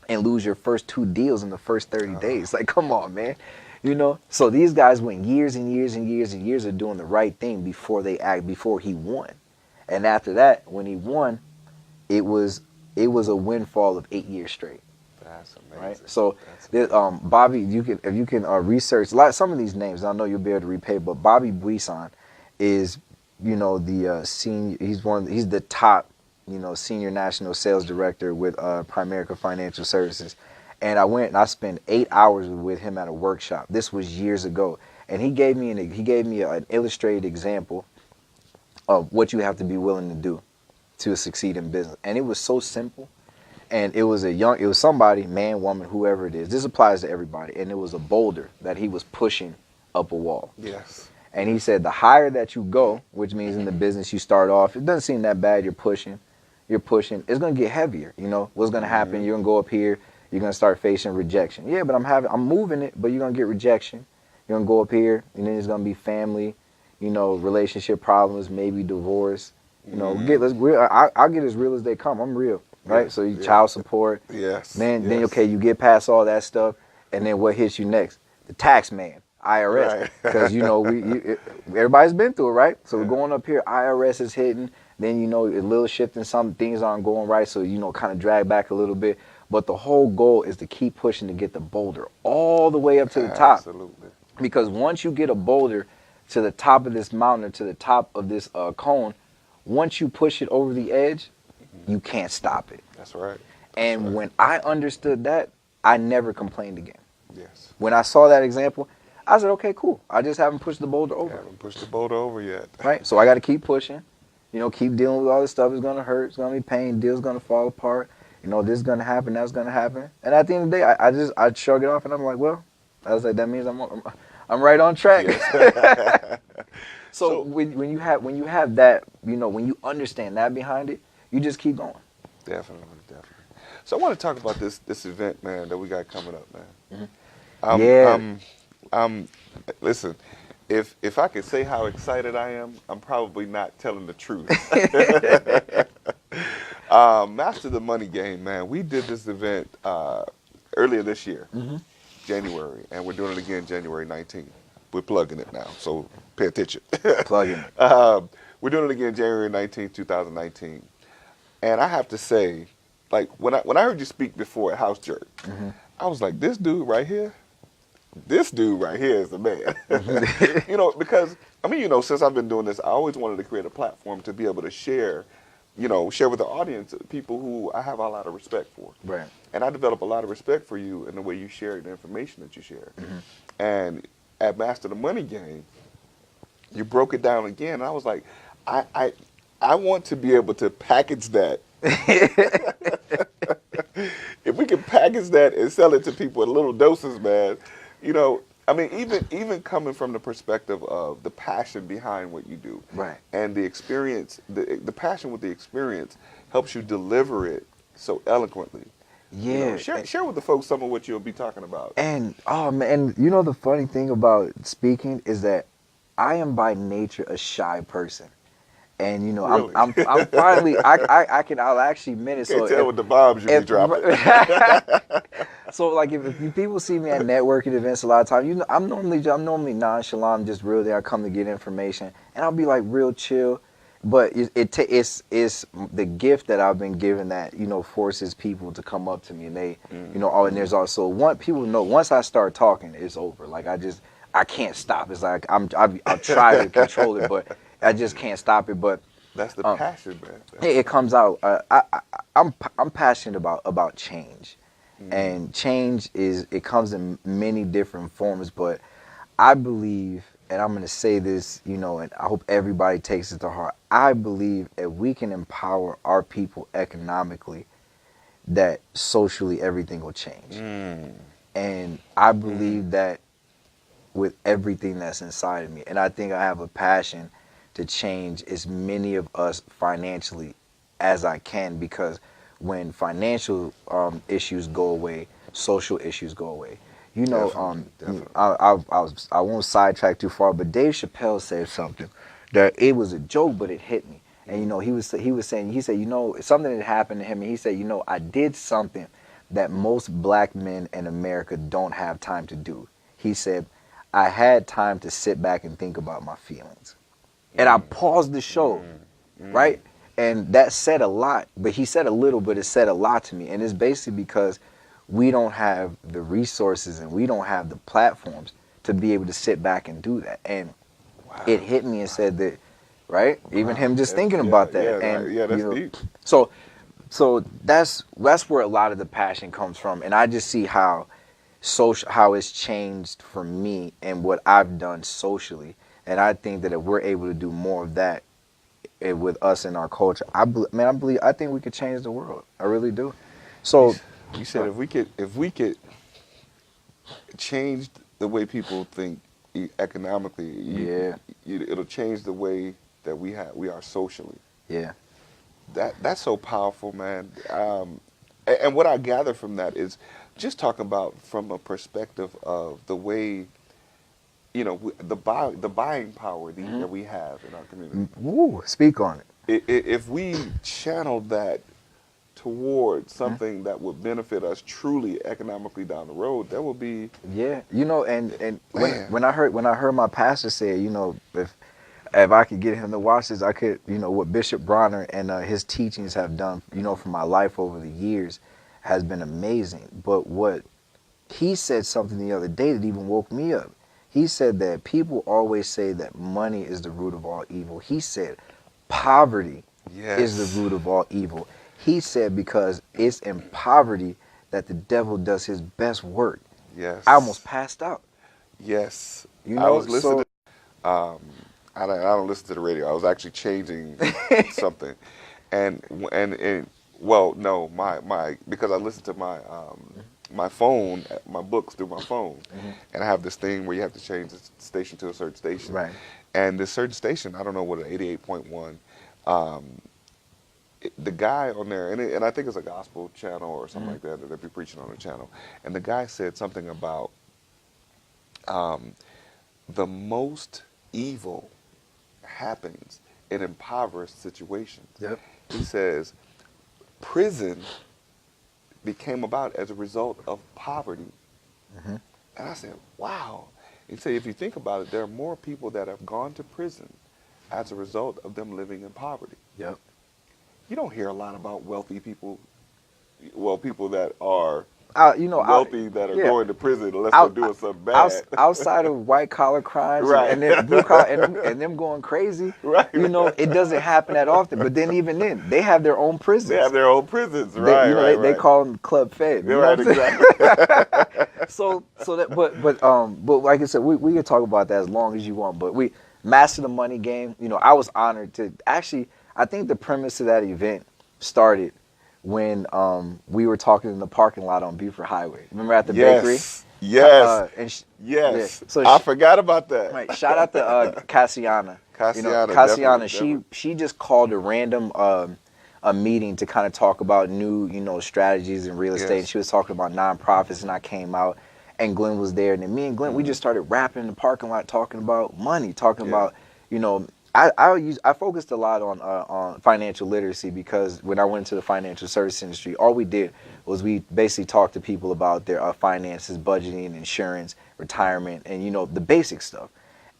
and lose your first 2 deals in the first 30 days. Like, come on, man. You know? So these guys went years and years and years and years of doing the right thing before he won. And after that, when he won, it was a windfall of 8 years straight. That's amazing. Right? So, Bobby, if you can research some of these names, I know you'll be able to repay. But Bobby Buisson is, the senior. He's the top, senior national sales director with Primerica Financial Services. And I went and I spent 8 hours with him at a workshop. This was years ago, and he gave me an illustrated example of what you have to be willing to do to succeed in business. And it was so simple. And it was somebody, man, woman, whoever it is. This applies to everybody. And it was a boulder that he was pushing up a wall. Yes. And he said the higher that you go, which means in the business you start off, it doesn't seem that bad. You're pushing. It's going to get heavier. What's going to happen? You're going to go up here. You're going to start facing rejection. Yeah, but I'm moving it, but you're going to get rejection. You're going to go up here, and then it's going to be family, relationship problems, maybe divorce. I'll get as real as they come. I'm real. Right, so you child support, man. Then you get past all that stuff, and then what hits you next? The tax man, IRS, because everybody's been through it, right? So we're going up here, IRS is hitting. Then a little shifting, some things aren't going right, so kind of drag back a little bit. But the whole goal is to keep pushing to get the boulder all the way up to the top. Absolutely. Because once you get a boulder to the top of this mountain, or to the top of this cone, once you push it over the edge, you can't stop it. That's right. And when I understood that, I never complained again. Yes. When I saw that example, I said, okay, cool. I just haven't pushed the boulder over. Haven't pushed the boulder over yet. Right? So I got to keep pushing. Keep dealing with all this stuff. It's going to hurt. It's going to be pain. Deal's going to fall apart. This is going to happen. That's going to happen. And at the end of the day, I shrug it off, and I'm like, well, that means I'm right on track. Yes. So when you have that, when you understand that behind it, you just keep going. Definitely. So I want to talk about this event, man, that we got coming up, man. Listen, if I could say how excited I am, I'm probably not telling the truth. Master the Money Game, man. We did this event earlier this year, January, and we're doing it again January 19th. We're plugging it now, so pay attention. Plugging it. We're doing it again January 19th, 2019. And I have to say, like, when I heard you speak before at House Church, I was like, this dude right here is the man. Because, since I've been doing this, I always wanted to create a platform to be able to share with the audience people who I have a lot of respect for. Right. And I develop a lot of respect for you in the way you share the information that you share. And at Master the Money Game, you broke it down again. And I was like, I want to be able to package that. If we can package that and sell it to people in little doses, man, even coming from the perspective of the passion behind what you do, right, and the experience, the passion with the experience helps you deliver it so eloquently. Yeah. Share with the folks some of what you'll be talking about. And the funny thing about speaking is that I am by nature a shy person. And really? I'm finally I'll actually admit it. Can't tell with the bombs you be dropping. So like if people see me at networking events a lot of times, I'm normally nonchalant, I'm just real there. I come to get information, and I'll be like real chill. But it's the gift that I've been given that forces people to come up to me, and they and there's also people know once I start talking, it's over. Like I can't stop. It's like I'll try to control it, but I just can't stop it. But that's the passion, man. It comes out. I'm passionate about change, and change comes in many different forms. But I believe, and I'm going to say this, and I hope everybody takes it to heart. I believe if we can empower our people economically, that socially everything will change. And I believe that with everything that's inside of me. And I think I have a passion to change as many of us financially as I can, because when financial issues go away, social issues go away. You know, Definitely. I won't sidetrack too far, but Dave Chappelle said something that it was a joke, but it hit me. And you know, he was saying, he said, you know, something that happened to him, and he said, you know, I did something that most black men in America don't have time to do. He said, I had time to sit back and think about my feelings. And I paused the show, right? And that said a lot, but he said a little, but it said a lot to me. And it's basically because we don't have the resources and we don't have the platforms to be able to sit back and do that. And it hit me and said that, right? Even him just thinking about that. And that's you know, deep. So that's where a lot of the passion comes from. And I just see how it's changed for me and what I've done socially. And I think that if we're able to do more of that with us in our culture, I think we could change the world. I really do. So You said if we could change the way people think economically, it'll change the way that we are socially. Yeah. That's so powerful, man. And what I gather from that is just talking about from a perspective of the way, you know, the buying power that we have in our community. Woo, speak on it. If we channeled that towards something that would benefit us truly economically down the road, that would be you know, and when I heard my pastor say, you know, if I could get him to watch this, I could, you know, what Bishop Bronner and his teachings have done, you know, for my life over the years has been amazing. But what he said something the other day that even woke me up. He said that people always say that money is the root of all evil. He said poverty is the root of all evil. He said because it's in poverty that the devil does his best work. Yes. I almost passed out. Yes. You know, I was listening. I don't listen to the radio. I was actually changing something, and well, no, my because I listen to my phone, my books through my phone, and I have this thing where you have to change the station to a certain station. Right. And this certain station, I don't know what, 88.1. The guy on there, and I think it's a gospel channel or something like that they'll be preaching on the channel. And the guy said something about the most evil happens in impoverished situations. Yep. He says prison became about as a result of poverty. And I said, wow. He said, if you think about it, there are more people that have gone to prison as a result of them living in poverty. Yep. You don't hear a lot about wealthy people, well, people that are wealthy that are going to prison unless they're doing something bad. Outside of white collar crimes and then blue collar and them going crazy, you know, it doesn't happen that often. But then even then, they have their own prisons. They have their own prisons, They call them Club Fed. You know exactly. But like I said, we can talk about that as long as you want. But we master the money game. You know, I was honored to actually. I think the premise of that event started when we were talking in the parking lot on Buford Highway. Remember at the bakery? Yes. So I forgot about that. Right. Shout out to Cassiana. Cassiana, she just called a random a meeting to kind of talk about new, you know, strategies in real estate. And she was talking about nonprofits, and I came out, and Glenn was there, and then me and Glenn, we just started rapping in the parking lot, talking about money, talking about, you know. I focused a lot on financial literacy because when I went into the financial service industry, all we did was we basically talked to people about their finances, budgeting, insurance, retirement, and, you know, the basic stuff.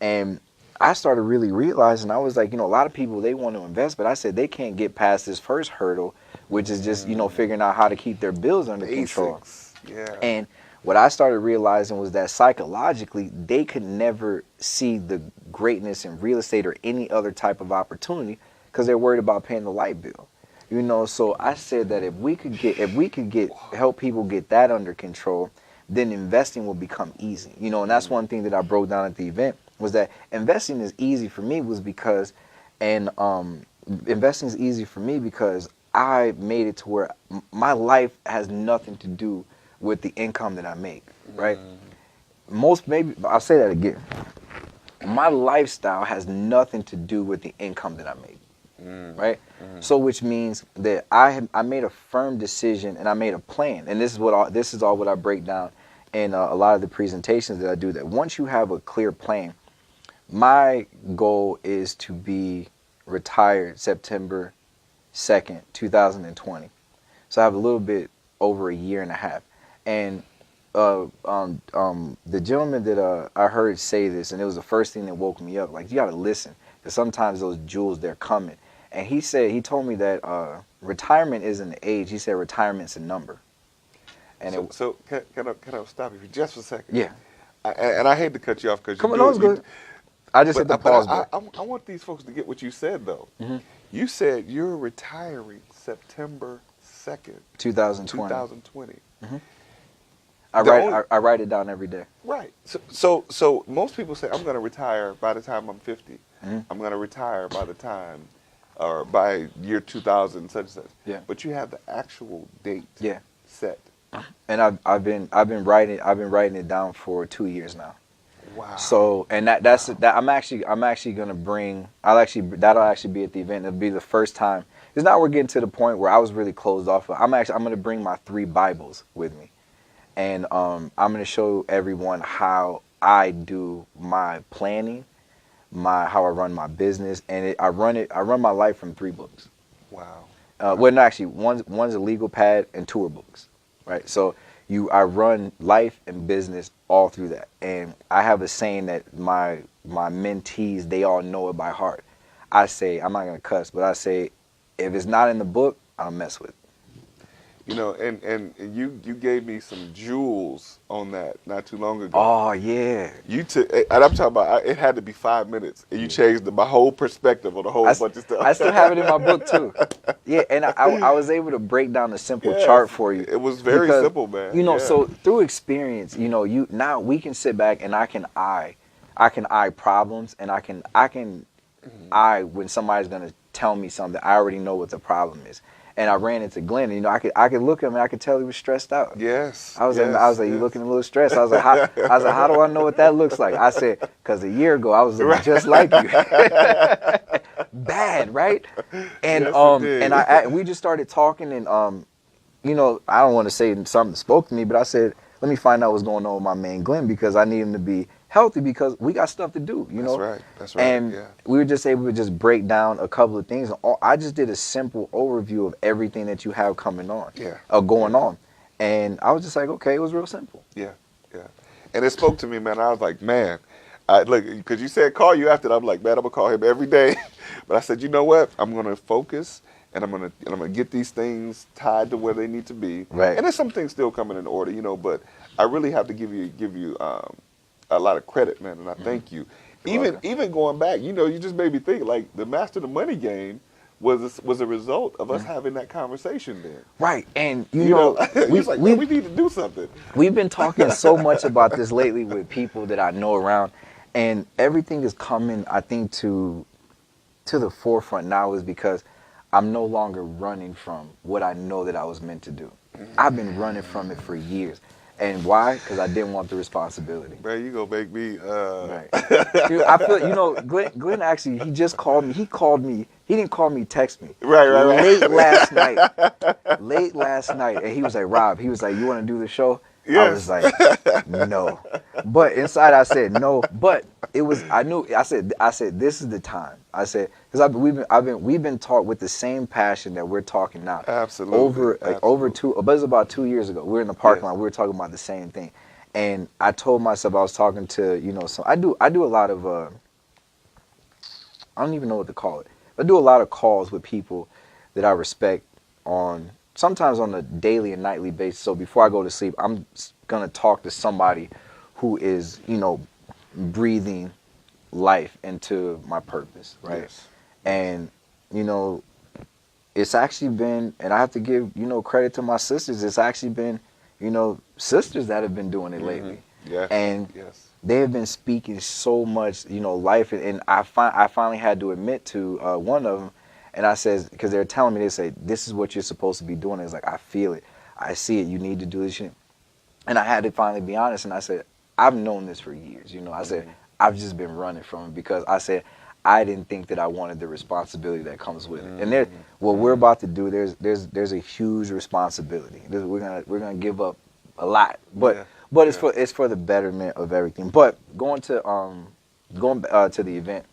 And I started really realizing, I was like, you know, a lot of people, they want to invest, but I said they can't get past this first hurdle, which is just, you know, figuring out how to keep their bills under control. Yeah. And what I started realizing was that psychologically, they could never see the greatness in real estate or any other type of opportunity because they're worried about paying the light bill. You know, so I said that if we could help people get that under control, then investing will become easy. You know, and that's one thing that I broke down at the event was that investing is easy for me investing is easy for me because I made it to where my life has nothing to do with the income that I make, right? Maybe I'll say that again. My lifestyle has nothing to do with the income that I make, right? So which means that I made a firm decision and I made a plan, and this is all what I break down in a lot of the presentations that I do. That once you have a clear plan, my goal is to be retired September 2nd, 2020. So I have a little bit over a year and a half, and the gentleman that I heard say this, and it was the first thing that woke me up. Like, you got to listen, because sometimes those jewels, they're coming. And he told me that retirement isn't an age. He said retirement's a number. And so can I stop you for just a second? Yeah. And I hate to cut you off because Come on, it's good. I just hit the pause button. I want these folks to get what you said, though. Mm-hmm. You said you're retiring September 2nd, 2020. 2020. Mm-hmm. I write it down every day. Right. So most people say, I'm going to retire by the time I'm 50. Mm-hmm. I'm going to retire by the time, or by year 2000, such and such. Yeah. But you have the actual date set. And I've been writing it down for 2 years now. Wow. So, and I'm actually gonna bring. That'll actually be at the event. It'll be the first time. Because now we're getting to the point where I was really closed off. I'm gonna bring my 3 Bibles with me, and I'm gonna show everyone how I do my planning, how I run my business, and I run my life from 3 books. Wow. Well, no, actually, one's a legal pad and 2 are books, right? So I run life and business all through that. And I have a saying that my mentees, they all know it by heart. I say, I'm not going to cuss, but I say, if it's not in the book, I don't mess with it. You know, and you gave me some jewels on that not too long ago. Oh, yeah. And I'm talking about, it had to be 5 minutes, and you changed my whole perspective on a whole bunch of stuff. I still have it in my book, too. Yeah, and I was able to break down the simple chart for you. It was very simple, man. You know, so through experience, you know, now we can sit back and I can eye problems, and I can eye when somebody's going to tell me something. I already know what the problem is. And I ran into Glenn, and, you know, I could look at him and I could tell he was stressed out. Yes. I was like, you looking a little stressed. I was like, how do I know what that looks like? I said, because a year ago I was looking just like you. Bad, right? And yes, we just started talking, and you know, I don't want to say something that spoke to me, but I said, let me find out what's going on with my man Glenn, because I need him to be healthy, because we got stuff to do, you know? That's right. And we were just able to just break down a couple of things. I just did a simple overview of everything that you have coming on, going on. And I was just like, okay, it was real simple. Yeah. And it spoke to me, man. I was like, man, look, because you said call you after that. I'm like, man, I'm going to call him every day. But I said, you know what? I'm going to focus, and I'm gonna get these things tied to where they need to be. Right. And there's some things still coming in order, you know, but I really have to give you a lot of credit, man, and I thank you. Even going back, you know, you just made me think, like, the Master the Money game was a result of us having that conversation then. Right, and you know we need to do something. We've been talking so much about this lately with people that I know around, and everything is coming, I think, to the forefront now, is because I'm no longer running from what I know that I was meant to do. I've been running from it for years. And why? Because I didn't want the responsibility. Man, you gonna make me. Right. Dude, I feel, you know, Glenn actually, he just called me. He called me. He didn't call me, text me. Right. Late last night. And he was like, Rob, he was like, you want to do the show? Yes. I was like, no. But inside I said no. But it was, I said, this is the time. I said, because we've been taught with the same passion that we're talking now. Absolutely. But it was about 2 years ago. We were in the parking lot. We were talking about the same thing. And I told myself, I was talking to, you know, I do a lot of, I don't even know what to call it. I do a lot of calls with people that I respect sometimes on a daily and nightly basis. So before I go to sleep, I'm going to talk to somebody who is, you know, breathing life into my purpose, right? Yes. And, you know, it's actually been, and I have to give, you know, credit to my sisters. It's actually been, you know, sisters that have been doing it lately. Yeah. And they have been speaking so much, you know, life. And I finally had to admit to one of them, And I says, because they're telling me, they say, this is what you're supposed to be doing. It's like, I feel it. I see it. You need to do this shit. And I had to finally be honest. And I said, I've known this for years. You know, I said, I've just been running from it because I said, I didn't think that I wanted the responsibility that comes with it. And there, what we're about to do, there's a huge responsibility. We're gonna give up a lot, but it's for the betterment of everything. But going to the event,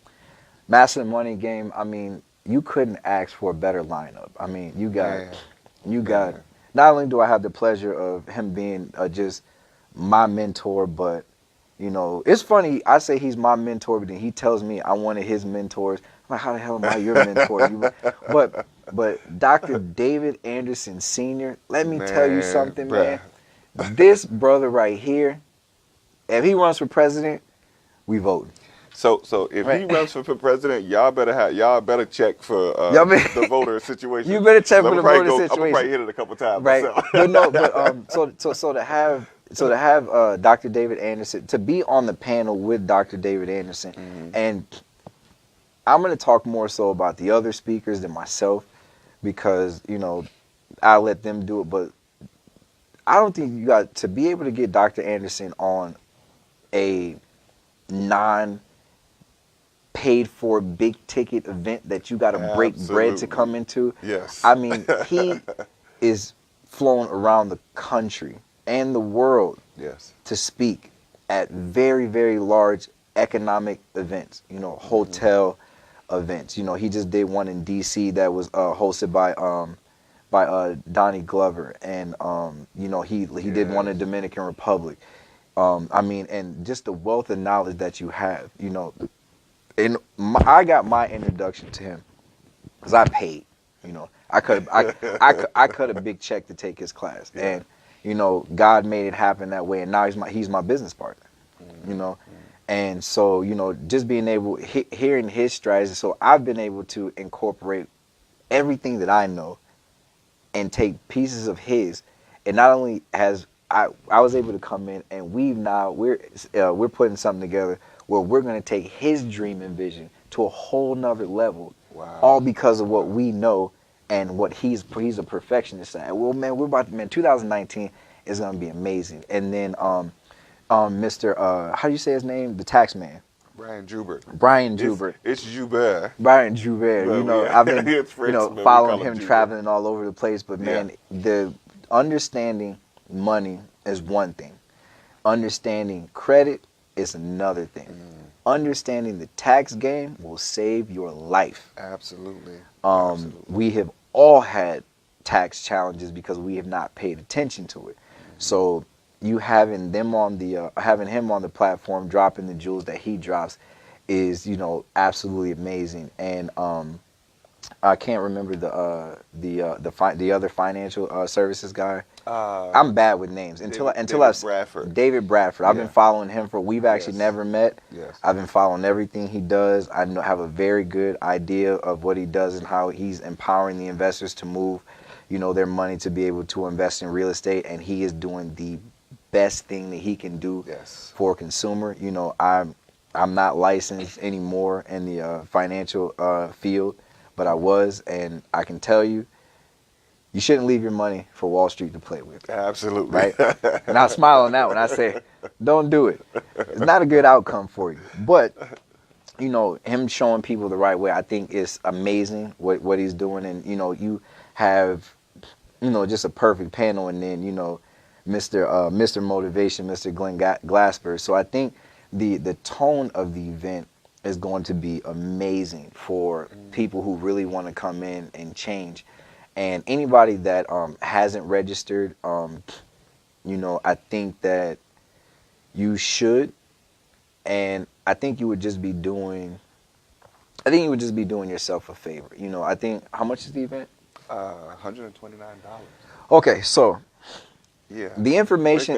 Master Money Game. I mean, you couldn't ask for a better lineup. I mean, you got. Not only do I have the pleasure of him being just my mentor, but you know, it's funny. I say he's my mentor, but then he tells me I'm one of his mentors. I'm like, how the hell am I your mentor? But Dr. David Anderson Sr., let me tell you something, man. This brother right here, if he runs for president, we vote. So if he runs for president, y'all better check for the voter situation. You better check for the voter situation. I'm probably hit it a couple times. Right. Myself. So to have Dr. David Anderson, to be on the panel with Dr. David Anderson, and I'm going to talk more so about the other speakers than myself because, you know, I'll let them do it. But I don't think you got to be able to get Dr. Anderson on a paid for big ticket event that you got to break bread to come into. Yes. I mean, he is flown around the country and the world to speak at very, very large economic events, you know, hotel events. You know, he just did one in D.C. that was hosted by Donnie Glover, and you know, he did one in Dominican Republic. I mean, and just the wealth of knowledge that you have, you know. And I got my introduction to him because I paid, you know. I cut a big check to take his class, and you know, God made it happen that way, and now he's my business partner, you know. And so, you know, just being able hearing his strategies, so I've been able to incorporate everything that I know and take pieces of his, and not only has I was able to come in, and we're putting something together where we're going to take his dream and vision to a whole nother level, all because of what we know and what he's a perfectionist at. Well, man, 2019 is going to be amazing. And then Mr. How do you say his name? The tax man. Brian Joubert. It's Joubert. Brian Joubert. You know, I've been following him traveling all over the place. But man, the understanding money is one thing. Understanding credit is another thing. Understanding the tax game will save your life. Absolutely. We have all had tax challenges because we have not paid attention to it. So you having him on the platform, dropping the jewels that he drops, is, you know, absolutely amazing. And I can't remember the other financial services guy. I'm bad with names David Bradford. I've been following him we've actually never met. Yes. I've been following everything he does. I have a very good idea of what he does and how he's empowering the investors to move, you know, their money to be able to invest in real estate. And he is doing the best thing that he can do for a consumer. You know, I'm not licensed anymore in the financial field, but I was, and I can tell you, you shouldn't leave your money for Wall Street to play with. Absolutely. Right? And I smile on that when I say, don't do it. It's not a good outcome for you. But, you know, him showing people the right way, I think is amazing what he's doing. And, you know, you have, you know, just a perfect panel. And then, you know, Mr. Motivation, Mr. Glenn Glasper. So I think the tone of the event is going to be amazing for people who really want to come in and change. And anybody that hasn't registered, you know, I think that you should. And I think you would just be doing yourself a favor. You know, I think, how much is the event? $129. Okay, so yeah, the information,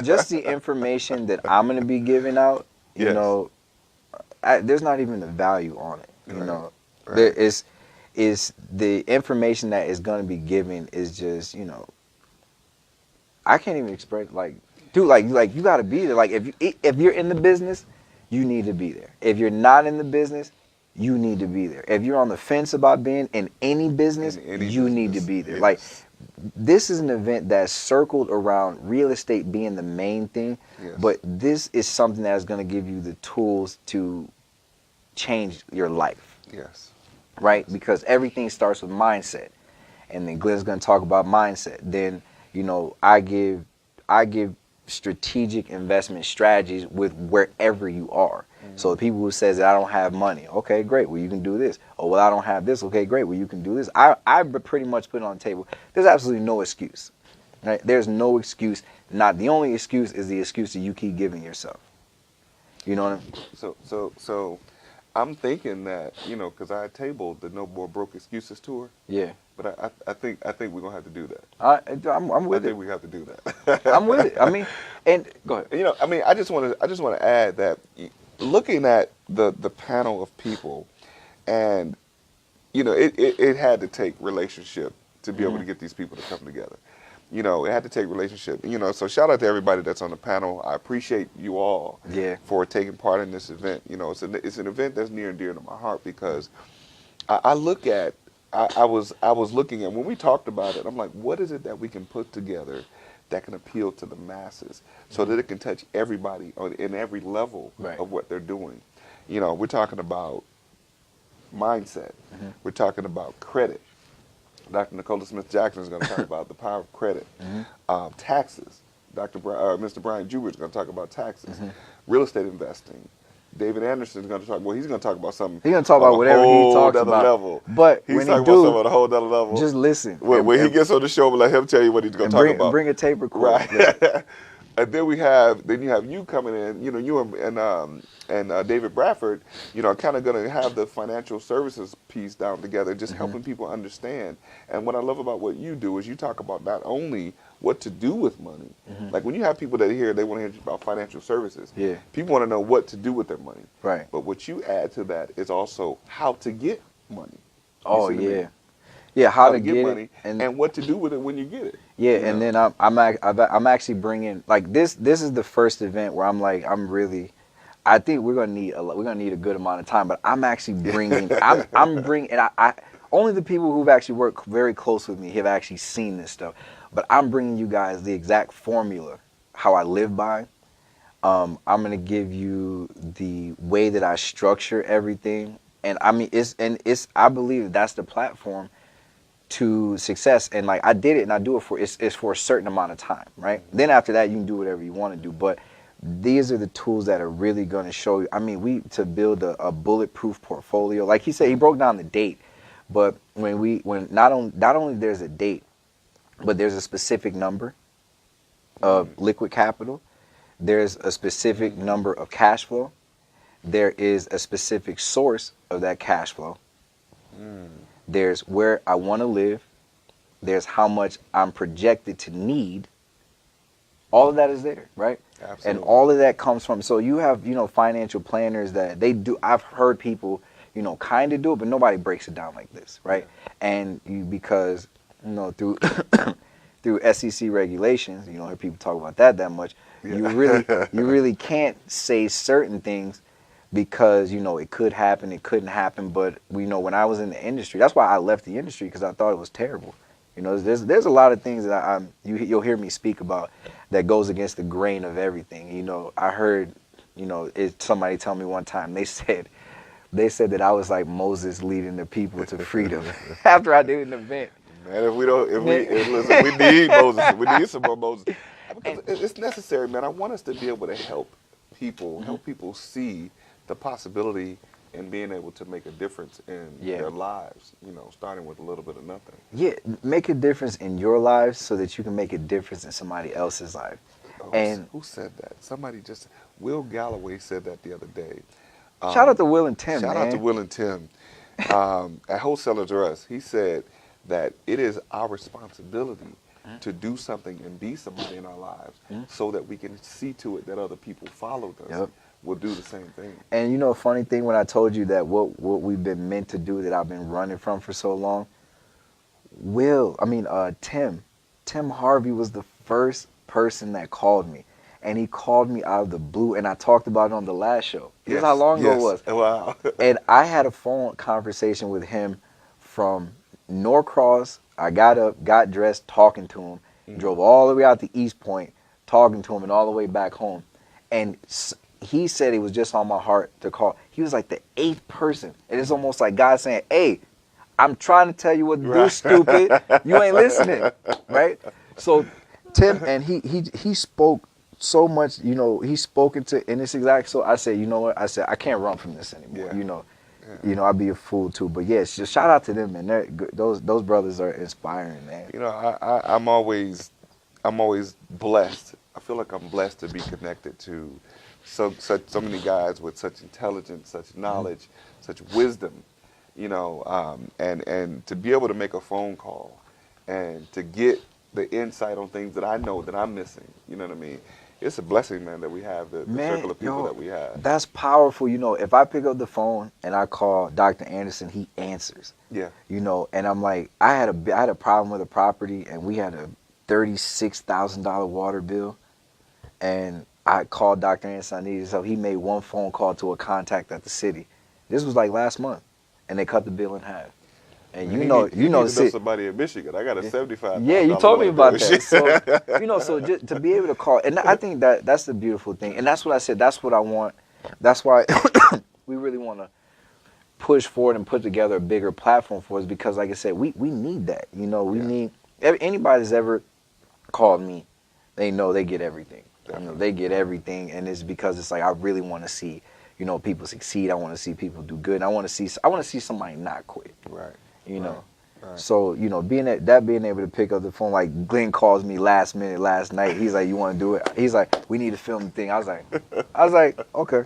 just the information that I'm going to be giving out, you know, there's not even the value on it. You know, there is the information that is going to be given is just, you know, I can't even express, like, dude, like you got to be there. Like, if you're in the business, you need to be there. If you're not in the business, you need to be there. If you're on the fence about being in any business, you need to be there. Yes. Like, this is an event that's circled around real estate being the main thing, Yes. but this is something that is going to give you the tools to change your life, Yes. right? Because everything starts with mindset. And then Glenn's going to talk about mindset. Then, you know, I give strategic investment strategies with wherever you are. So the people who says that I don't have money, okay, great, well, you can do this. Oh, well, I don't have this, okay, great, well, you can do this. I pretty much put it on the table. There's absolutely no excuse, right? There's no excuse. Not the only excuse is the excuse that you keep giving yourself. You know what I mean? So I'm thinking that, you know, because I tabled the No More Broke Excuses tour, Yeah. but I think we're gonna have to do that. I'm with I it. think we have to do that. I'm with it. I mean, and go ahead. You know, I mean, I just want to add that looking at the panel of people, and you know, it had to take relationship to be able to get these people to come together. You know, it had to take relationship. You know, so shout out to everybody that's on the panel. I appreciate you all for taking part in this event. You know, it's an event that's near and dear to my heart because I look at. I was looking at when we talked about it. I'm like, what is it that we can put together that can appeal to the masses so that it can touch everybody in every level of what they're doing. You know, we're talking about mindset. We're talking about credit. Dr. Nicola Smith Jackson is going to talk about the power of credit. Taxes. Mr. Brian Juber is going to talk about taxes. Real estate investing. David Anderson is going to talk. Well, he's going to talk about something. He's going to talk about whatever he talks about. Level. But he's when talking he about something at a whole other level. just listen. When he gets on the show, we'll let him tell you what he's going to talk about. Bring a tape recorder. Right. And then you have you coming in. You know, you and David Bradford. You know, kind of going to have the financial services piece down together, just helping people understand. And what I love about what you do is you talk about not only what to do with money. Like when you have people that hear, they want to hear about financial services. Yeah. People want to know what to do with their money. Right. But what you add to that is also how to get money. Oh yeah. Yeah, how to get money it and what to do with it when you get it. Yeah, and then I'm actually bringing like this. This is the first event where I think we're gonna need a good amount of time. But I'm actually bringing. I'm bringing, and I only the people who've actually worked very close with me have actually seen this stuff. But I'm bringing you guys the exact formula how I live by. I'm gonna give you the way that I structure everything, and I mean it's I believe that's the platform to success. And like I did it and I do it for it's for a certain amount of time, right? Then after that you can do whatever you want to do, but these are the tools that are really going to show you. I mean, to build a bulletproof portfolio, like he said, he broke down the date, but when not only there's a date, but there's a specific number of liquid capital, there's a specific number of cash flow, there is a specific source of that cash flow. There's where I want to live. There's how much I'm projected to need. All of that is there, right? Absolutely. And all of that comes from, so you have, financial planners that they do. I've heard people, kind of do it, but nobody breaks it down like this, right? And because, through through SEC regulations, you don't hear people talk about that much. Yeah. You really can't say certain things because, it could happen, it couldn't happen. But when I was in the industry, that's why I left the industry, because I thought it was terrible. There's a lot of things that you'll hear me speak about that goes against the grain of everything. I heard, somebody tell me one time, they said that I was like Moses leading the people to freedom after I did an event. Man, listen, we need Moses. We need some more Moses. Because it's necessary, man. I want us to be able to help people see the possibility in being able to make a difference in their lives, starting with a little bit of nothing. Yeah, make a difference in your lives so that you can make a difference in somebody else's life. And who said that? Somebody Will Galloway said that the other day. Shout out to Will and Tim, Shout out to Will and Tim. At Wholesaler to Us, he said that it is our responsibility to do something and be somebody in our lives so that we can see to it that other people follow us. Yep. Will do the same thing. And a funny thing, when I told you that what we've been meant to do that I've been running from for so long, Tim Harvey was the first person that called me. and he called me out of the blue, and I talked about it on the last show. This is how Yes, long ago it yes. was. Wow. And I had a phone conversation with him from Norcross. I got up, got dressed, talking to him, drove all the way out to East Point, talking to him, and all the way back home. And he said it was just on my heart to call. He was like the 8th person. And it's almost like God saying, hey, I'm trying to tell you what to do, stupid. You ain't listening, right? So Tim, and he spoke so much, you know, he's spoken to in this exact, so I said, you know what? I said, I can't run from this anymore, Yeah. you know. Yeah. You know, I'd be a fool too. But yes, just shout out to them, man. They're good. Those brothers are inspiring, man. You know, I'm always blessed. I feel like I'm blessed to be connected to so many guys with such intelligence, such knowledge, such wisdom. You know, and to be able to make a phone call and to get the insight on things that I know that I'm missing. You know what I mean? It's a blessing, man, that we have the circle of people that we have. That's powerful. You know, if I pick up the phone and I call Dr. Anderson, he answers. Yeah. You know, and I'm like, I had a problem with a property, and we had a $36,000 water bill, and I called Dr. Anderson. I needed help. He made one phone call to a contact at the city. This was like last month, and they cut the bill in half. And you know, somebody in Michigan. I got a $75,000. Yeah, you told me about that. So you know, so just to be able to call, and I think that's the beautiful thing, and that's what I said. That's what I want. That's why we really want to push forward and put together a bigger platform for us, because, like I said, we need that. You know, we need anybody that's ever called me, they know they get everything. You know, they get everything, and it's because it's like I really want to see, you know, people succeed. I want to see people do good. And I want to see somebody not quit. Right. You know, right. So, you know, being able to pick up the phone, like Glenn calls me last minute last night. He's like, you want to do it? He's like, we need to film the thing. I was like, okay.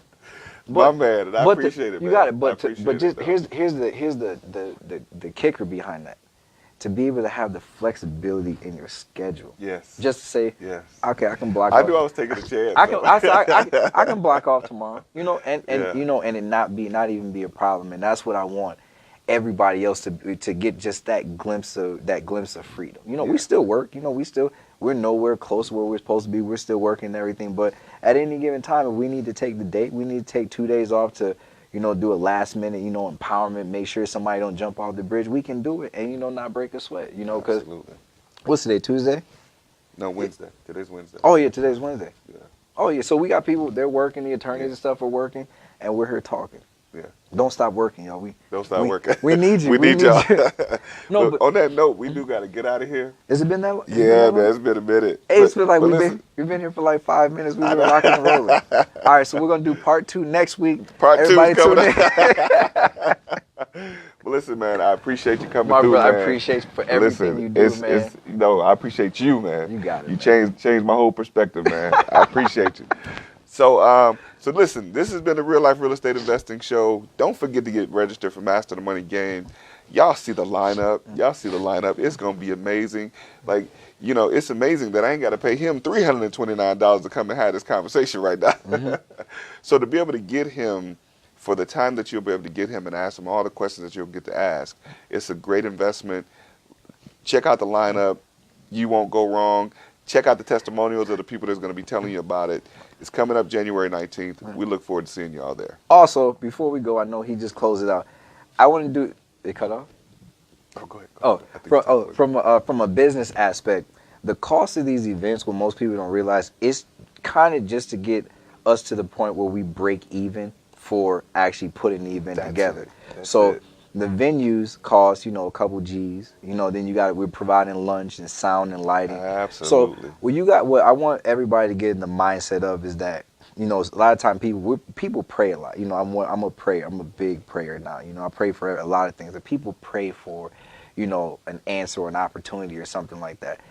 My man, and I appreciate it, man. You got it, but just it, here's the kicker behind that. To be able to have the flexibility in your schedule. Yes. Just to say, yes. Okay, I can block I off. knew I was taking a chance. I can block off tomorrow. You know, and Yeah. you know, and it not even be a problem. And that's what I want everybody else to get, just that glimpse of freedom. You know, we still work. You know, we're nowhere close to where we're supposed to be. We're still working and everything. But at any given time, if we need to take the date, we need to take 2 days off to, you know, do a last minute, you know, empowerment, make sure somebody don't jump off the bridge. We can do it and, you know, not break a sweat, you know, because what's today, Tuesday? No, Wednesday. Today's Wednesday. Oh, yeah, today's Wednesday. Yeah. Oh, yeah, so we got people, they're working, the attorneys and stuff are working, and we're here talking. Yeah. Don't stop working, y'all. Don't stop working. We need you. we need y'all. No, but on that note, we do got to get out of here. Has it been that way? Yeah, man, it's been a minute. Hey, it's been like we've been here for like 5 minutes. We've been rocking and rolling. All right, so we're gonna do part 2 next week. Part 2 Everybody coming up. Well, listen, man, I appreciate you coming through, brother, man. I appreciate you for everything you do, man. I appreciate you, man. You got it. You changed my whole perspective, man. I appreciate you. So listen, this has been the Real Life Real Estate Investing Show. Don't forget to get registered for Master the Money Game. Y'all see the lineup. It's going to be amazing. Like, you know, it's amazing that I ain't got to pay him $329 to come and have this conversation right now. Mm-hmm. So to be able to get him, for the time that you'll be able to get him and ask him all the questions that you'll get to ask, it's a great investment. Check out the lineup. You won't go wrong. Check out the testimonials of the people that's going to be telling you about it. It's coming up January 19th. We look forward to seeing you all there. Also, before we go, I know he just closed it out. I want to do. It cut off? Oh, go ahead. From a business aspect, the cost of these events, what most people don't realize, is kind of just to get us to the point where we break even for actually putting the event together. So the venues cost, you know, a couple G's. You know, then we're providing lunch and sound and lighting. Absolutely. So what I want everybody to get in the mindset of is that, you know, a lot of times people pray a lot. You know, I'm a prayer. I'm a big prayer now. You know, I pray for a lot of things. But people pray for, you know, an answer or an opportunity or something like that.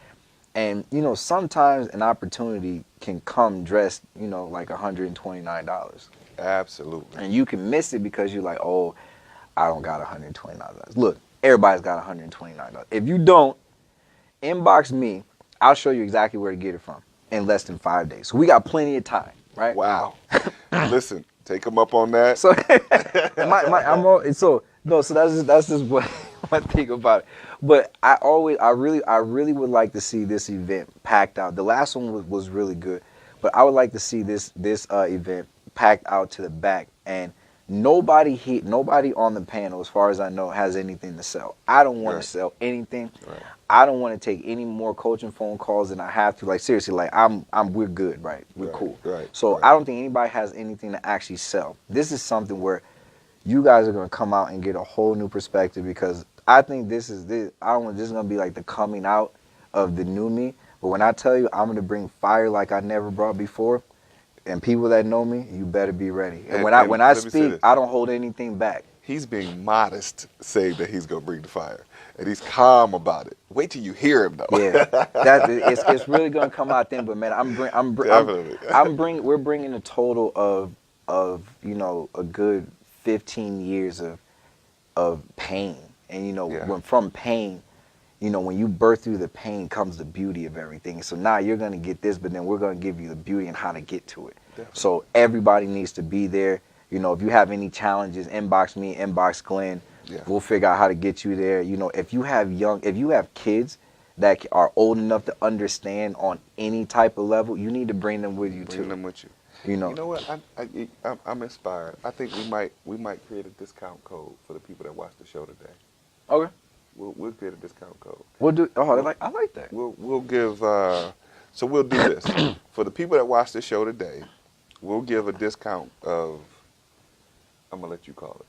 And, you know, sometimes an opportunity can come dressed, you know, like $129. Absolutely. And you can miss it because you're like, oh, I don't got $129. Look, everybody's got $129. If you don't, inbox me. I'll show you exactly where to get it from in less than 5 days. So we got plenty of time, right? Wow. Listen, take them up on that. So, that's just one thing about it. But I really would like to see this event packed out. The last one was really good. But I would like to see this event packed out to the back, and nobody on the panel, as far as I know, has anything to sell. I don't want Right. to sell anything. Right. I don't want to take any more coaching phone calls than I have to. Like seriously, like we're good, right? We're Right, cool. right, So right. I don't think anybody has anything to actually sell. This is something where you guys are gonna come out and get a whole new perspective, because I think this is gonna be like the coming out of the new me. But when I tell you I'm gonna bring fire like I never brought before, and people that know me, you better be ready. And when I let me say speak, this. I don't hold anything back. He's being modest, saying that he's going to bring the fire, and he's calm about it. Wait till you hear him, though. Yeah, it's really gonna come out then. But man, Definitely. we're bringing a total of a good 15 years of pain, and Yeah. when from pain, when you birth through the pain comes the beauty of everything. So now you're gonna get this, but then we're gonna give you the beauty and how to get to it. Definitely. So everybody needs to be there. If you have any challenges, inbox me, inbox Glenn. Yeah. We'll figure out how to get you there. If you have kids that are old enough to understand on any type of level, you need to bring them with you too. Bring them with you. You know. You know what? I'm inspired. I think we might create a discount code for the people that watch the show today. Okay. We'll create a discount code. We'll do. Oh, I like that. We'll give. So we'll do this for the people that watch the show today. We'll give a discount of. I'm gonna let you call it.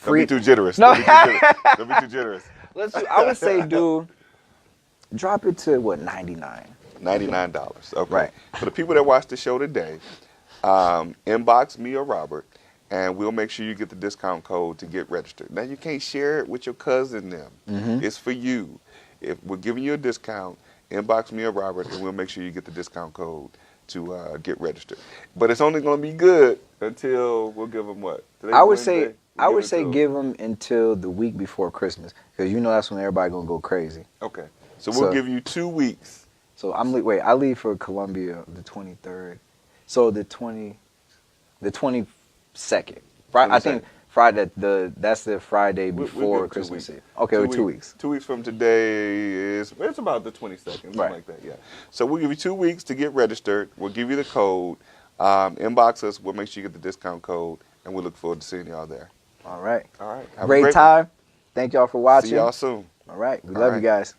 Don't be too generous. No. Don't be too generous. I would say, dude, drop it to what, $99. $99. Okay. Right. For the people that watch the show today, inbox me or Robert, and we'll make sure you get the discount code to get registered. Now you can't share it with your cousin and them. Mm-hmm. It's for you. If we're giving you a discount, inbox me or Robert, and we'll make sure you get the discount code to get registered. But it's only going to be good until we'll give them what? Today's I would Wednesday? say I would say until- give them until the week before Christmas, because that's when everybody gonna go crazy. Okay. So we'll So- give you 2 weeks. So I leave for Columbia the 23rd. So the 22nd. I think Friday. That's the Friday We'll before give 2 Christmas weeks. Eve. Okay, with 2 weeks. 2 weeks from today it's about the 22nd, something Right. like that. Yeah. So we'll give you 2 weeks to get registered. We'll give you the code. Inbox us. We'll make sure you get the discount code, and we look forward to seeing y'all there. All right. All right. Have a Great time. Thank y'all for watching. See y'all soon. All right. We All love right. you guys.